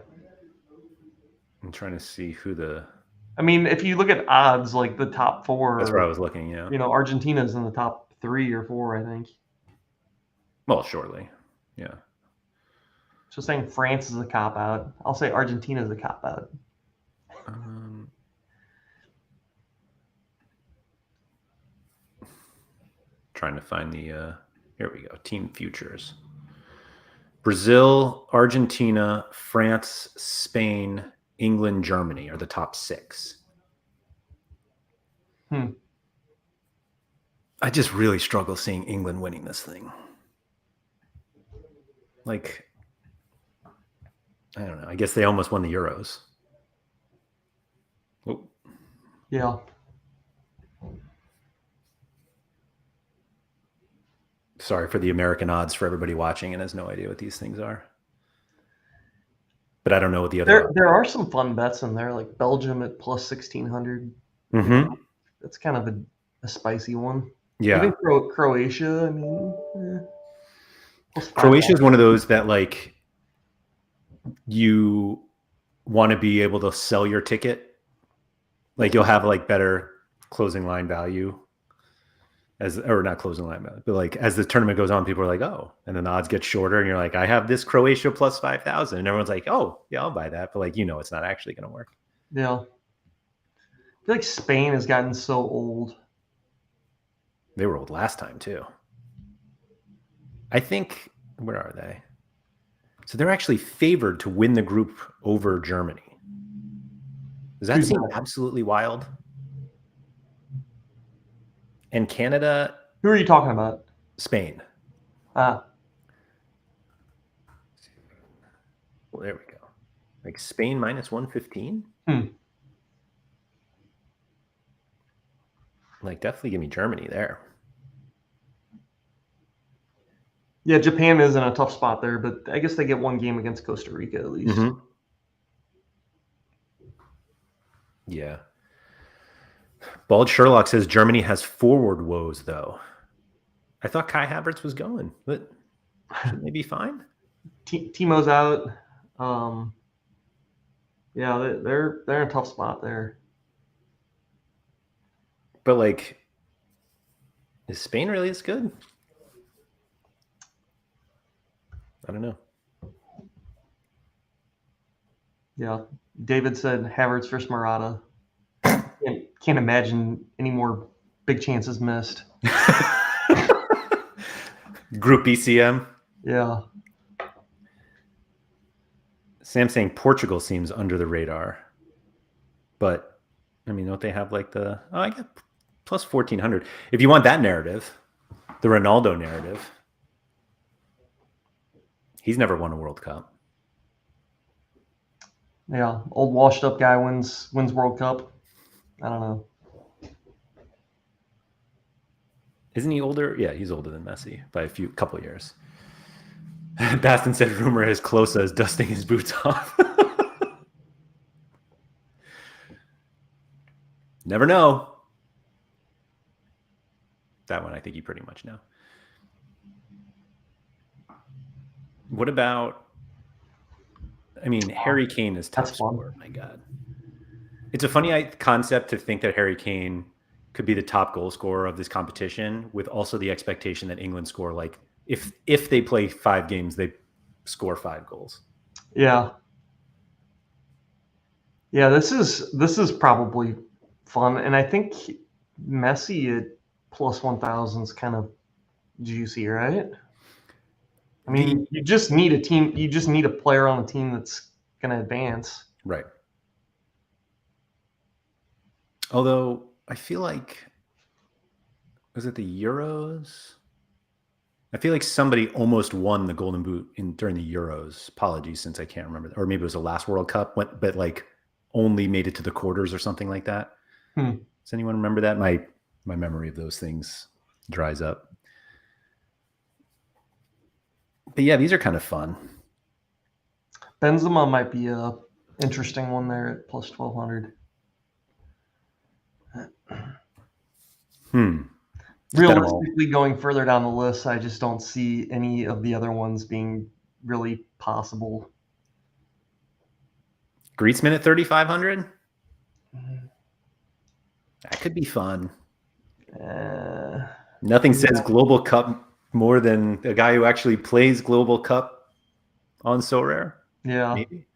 I'm trying to see who the... I mean, if you look at odds, like the top four, That's where I was looking, yeah. Argentina's in the top 3 or 4, I think. Well, shortly, yeah. So saying France is a cop-out. I'll say Argentina is a cop-out. Trying to find the... here we go, team futures. Brazil, Argentina, France, Spain, England, Germany are the top 6. I just really struggle seeing England winning this thing. Like, I don't know. I guess they almost won the Euros. Oh. Yeah. Sorry for the American odds for everybody watching and has no idea what these things are. But I don't know what the other... There are some fun bets in there, like Belgium at plus 1,600. Mm-hmm. That's kind of a spicy one. Yeah. Even Croatia, I mean... Croatia is one of those that, like, you want to be able to sell your ticket. Like, you'll have, like, better closing line value. Or not closing line value, but, like, as the tournament goes on, people are like, oh. And then the odds get shorter, and you're like, I have this Croatia plus 5,000. And everyone's like, oh, yeah, I'll buy that. But, like, it's not actually going to work. Yeah. I feel like Spain has gotten so old. They were old last time, too. I think, where are they? So they're actually favored to win the group over Germany. Does that seem absolutely wild? And Canada... Who are you talking about? Spain. Well, there we go. Like Spain minus 115? Like, definitely give me Germany there. Yeah, Japan is in a tough spot there, but I guess they get one game against Costa Rica at least. Mm-hmm. Yeah. Bald Sherlock says Germany has forward woes, though. I thought Kai Havertz was going, but shouldn't they be fine? Timo's out. Yeah, they're in a tough spot there. But, like, is Spain really as good? I don't know. Yeah. David said Havertz versus Morata. Can't imagine any more big chances missed. Group BCM? Yeah. Sam saying Portugal seems under the radar. But, I mean, don't they have like I get plus 1,400. If you want that narrative, the Ronaldo narrative, he's never won a World Cup. Yeah. Old washed up guy wins World Cup. I don't know. Isn't he older? Yeah, he's older than Messi by a couple of years. Baston said rumor has Klose is dusting his boots off. Never know. That one I think you pretty much know. What about... I mean, Harry Kane is top scorer. My God. It's a funny concept to think that Harry Kane could be the top goal scorer of this competition, with also the expectation that England score, like, if they play 5 games, they score 5 goals. Yeah. Yeah, this is probably fun, and I think Messi at plus 1,000 is kind of juicy, right? I mean, you just need a team. You just need a player on a team that's going to advance. Right. Although I feel like, was it the Euros? I feel like somebody almost won the Golden Boot during the Euros. Apologies, since I can't remember. Or maybe it was the last World Cup, but like only made it to the quarters or something like that. Does anyone remember that? My memory of those things dries up. But yeah, these are kind of fun. Benzema might be a interesting one there at plus 1,200. Just bet 'em all. Realistically, going further down the list, I just don't see any of the other ones being really possible. Griezmann at 3,500. That could be fun. Nothing says Global Cup more than a guy who actually plays Global Cup on Sorare. Yeah. Maybe.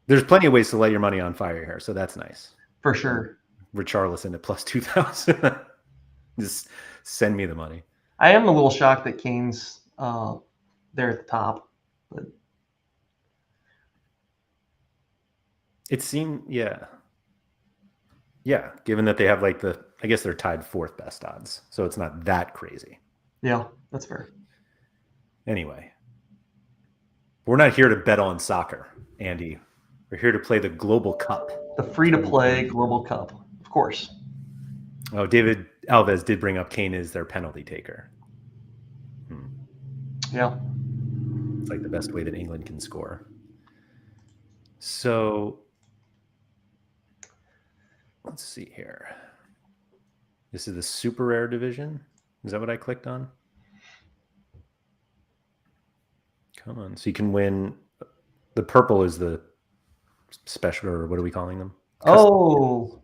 There's plenty of ways to light your money on fire here, so that's nice. For sure. Richarlison at plus 2,000. Just send me the money. I am a little shocked that Kane's there at the top, but it seemed, yeah, given that they have like I guess they're tied fourth best odds, so it's not that crazy. Yeah, that's fair. Anyway, we're not here to bet on soccer, Andy. We're here to play the Global Cup. The free-to-play Global Cup, of course. Oh, David Alves did bring up Kane is their penalty taker. Yeah. It's like the best way that England can score. So let's see here. This is the super rare division. Is that what I clicked on? Come on. So you can win. The purple is the special, or what are we calling them? Oh,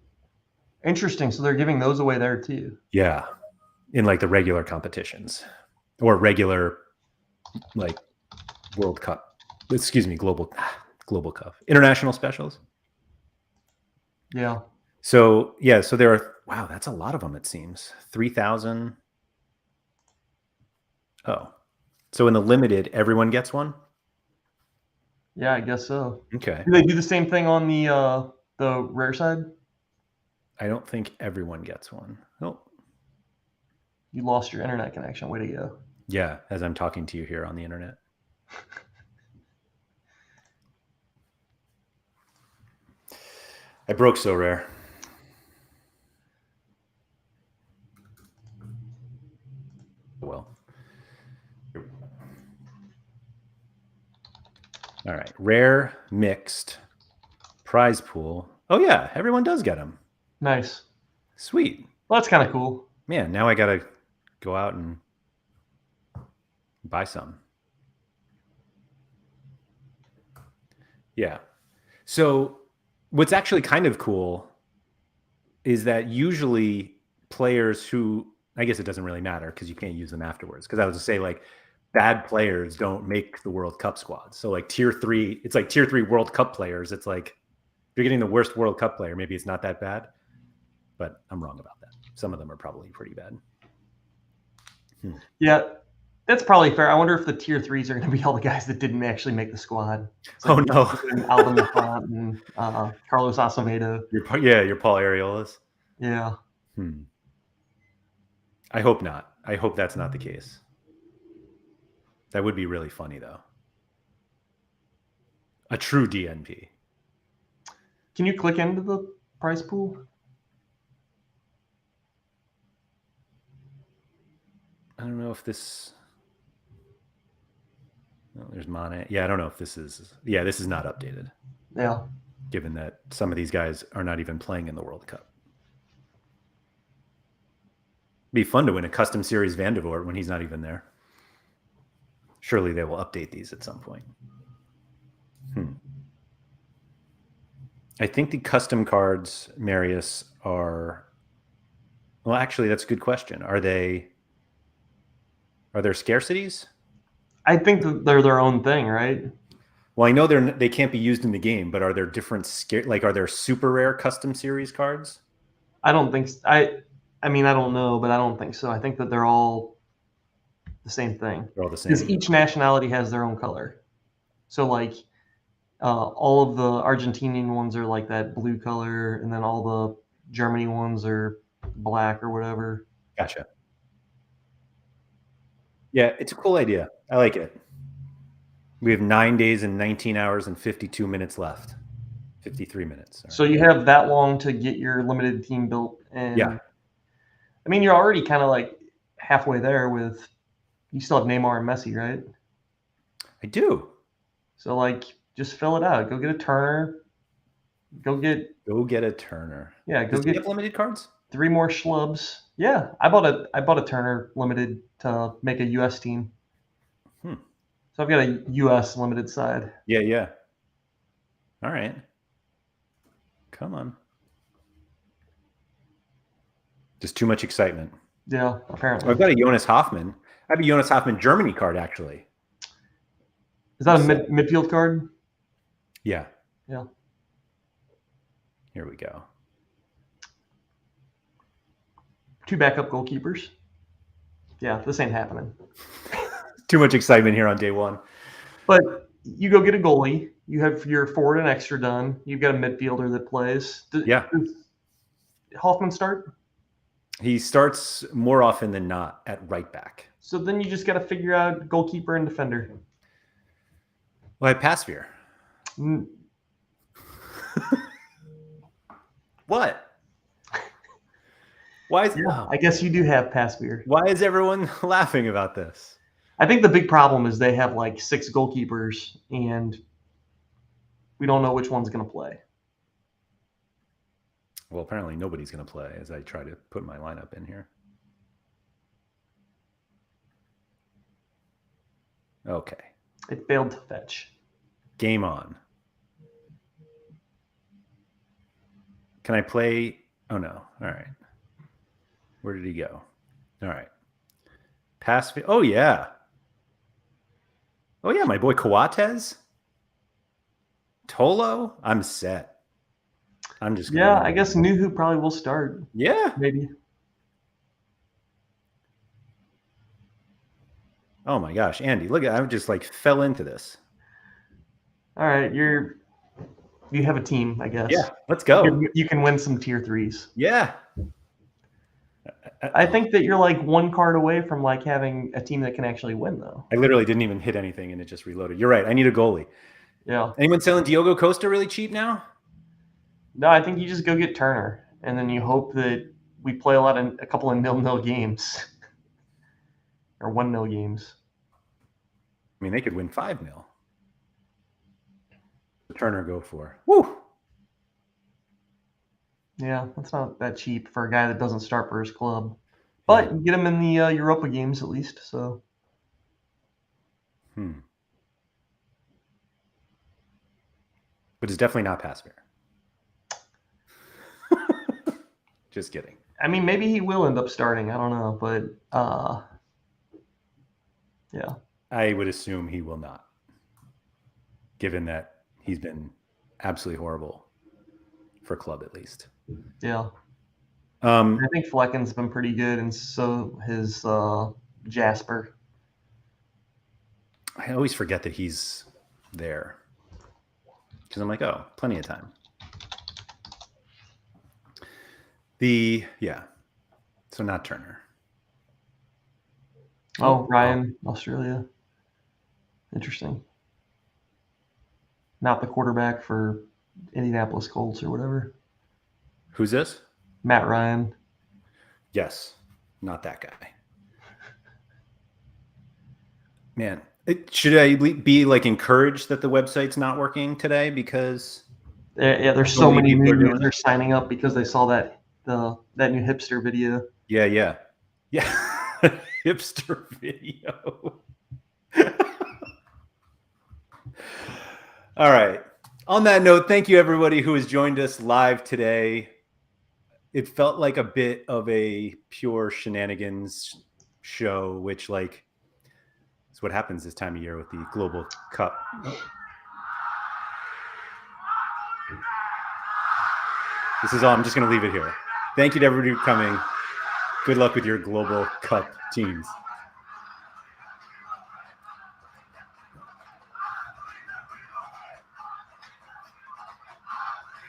interesting. So they're giving those away there too. Yeah. In like the regular competitions or regular like World Cup. Excuse me, Global Cup. International specials. Yeah. So, yeah, so there are, wow, that's a lot of them, it seems. 3,000. Oh. So in the limited, everyone gets one? Yeah, I guess so. Okay. Do they do the same thing on the rare side? I don't think everyone gets one. Oh. You lost your internet connection. Way to go. Yeah, as I'm talking to you here on the internet. I broke Sorare. Well. All right. Rare, mixed, prize pool. Oh, yeah. Everyone does get them. Nice. Sweet. Well, that's kind of cool. Man, now I got to go out and buy some. Yeah. So what's actually kind of cool is that usually players who, I guess it doesn't really matter because you can't use them afterwards. Because I was to say, like, bad players don't make the World Cup squads. So like tier 3, it's like tier 3 World Cup players. It's like if you're getting the worst World Cup player, maybe it's not that bad. But I'm wrong about that. Some of them are probably pretty bad. Yeah, that's probably fair. I wonder if the tier 3s are going to be all the guys that didn't actually make the squad. Like, oh, no. Alvin Lafont and Carlos Acevedo. Your Paul Areolas. Yeah. I hope not. I hope that's not the case. That would be really funny, though. A true DNP. Can you click into the prize pool? I don't know if this... Oh, there's Mane. Yeah, I don't know if this is... Yeah, this is not updated. Yeah. Given that some of these guys are not even playing in the World Cup. It'd be fun to win a custom series Van de Voort when he's not even there. Surely they will update these at some point. I think the custom cards, Marius, are... Well, actually, that's a good question. Are there scarcities? I think that they're their own thing, right? Well, I know they can't be used in the game, but are there different are there super rare custom series cards? I don't think I mean, I don't know, but I don't think so. I think that they're all the same thing. They're all the same. Because each nationality has their own color. So like all of the Argentinian ones are like that blue color, and then all the Germany ones are black or whatever. Gotcha. Yeah, it's a cool idea. I like it. We have 9 days and 19 hours and 52 minutes left. 53 minutes. Sorry. So you have that long to get your limited team built. And yeah. I mean, you're already kind of like halfway there with, you still have Neymar and Messi, right? I do. So like, just fill it out. Go get a Turner. Go get a Turner. Yeah, Does go he get have limited cards? 3 more schlubs. Yeah, I bought a Turner limited to make a US team. Hmm. So I've got a US limited side. Yeah, yeah. All right. Come on. Just too much excitement. Yeah, apparently. I've got a Jonas Hoffman. I have a Jonas Hoffman Germany card, actually. Is that a midfield card? Yeah. Yeah. Here we go. 2 backup goalkeepers. Yeah, this ain't happening. Too much excitement here on day one. But you go get a goalie. You have your forward and extra done. You've got a midfielder that plays. Yeah. Does Hoffman start? He starts more often than not at right back. So then you just got to figure out goalkeeper and defender. Well, I have Pasveer. What? Why is I guess you do have Pasveer. Why is everyone laughing about this? I think the big problem is they have like 6 goalkeepers, and we don't know which one's going to play. Well, apparently nobody's going to play as I try to put my lineup in here. Okay. It failed to fetch. Game on. Can I play? Oh, no. All right. Where did he go? All right. Pass. Oh, yeah. Oh, yeah. My boy Coates. Tolo. I'm set. I'm just Yeah, I guess Nuhu probably will start. Yeah. Maybe. Oh my gosh, Andy, look at I just like fell into this. All right, you have a team, I guess. Yeah, let's go. You can win some tier 3s. Yeah. I think that you're like 1 card away from like having a team that can actually win, though. I literally didn't even hit anything and it just reloaded. You're right. I need a goalie. Yeah. Anyone selling Diogo Costa really cheap now? No, I think you just go get Turner, and then you hope that we play a couple of 0-0 games. Or 1-0 games. I mean, they could win 5-0. The Turner go for. Woo! Yeah, that's not that cheap for a guy that doesn't start for his club. But you get him in the Europa games at least, so. But it's definitely not Pasveer. Just kidding. I mean, maybe he will end up starting. I don't know, but yeah. I would assume he will not, given that he's been absolutely horrible for club, at least. Yeah. I think Flecken's been pretty good, and so has Jasper. I always forget that he's there because I'm like, oh, plenty of time. So not Turner. Oh, Ryan, Australia. Interesting. Not the quarterback for Indianapolis Colts or whatever. Who's this? Matt Ryan. Yes, not that guy. Man, should I be like encouraged that the website's not working today because there's so many new users signing up because they saw that new hipster video. Yeah. Hipster video. All right. On that note, thank you everybody who has joined us live today. It felt like a bit of a pure shenanigans show, which like is what happens this time of year with the Global Cup. This is all. I'm just going to leave it here. Thank you to everybody for coming. Good luck with your Global Cup teams.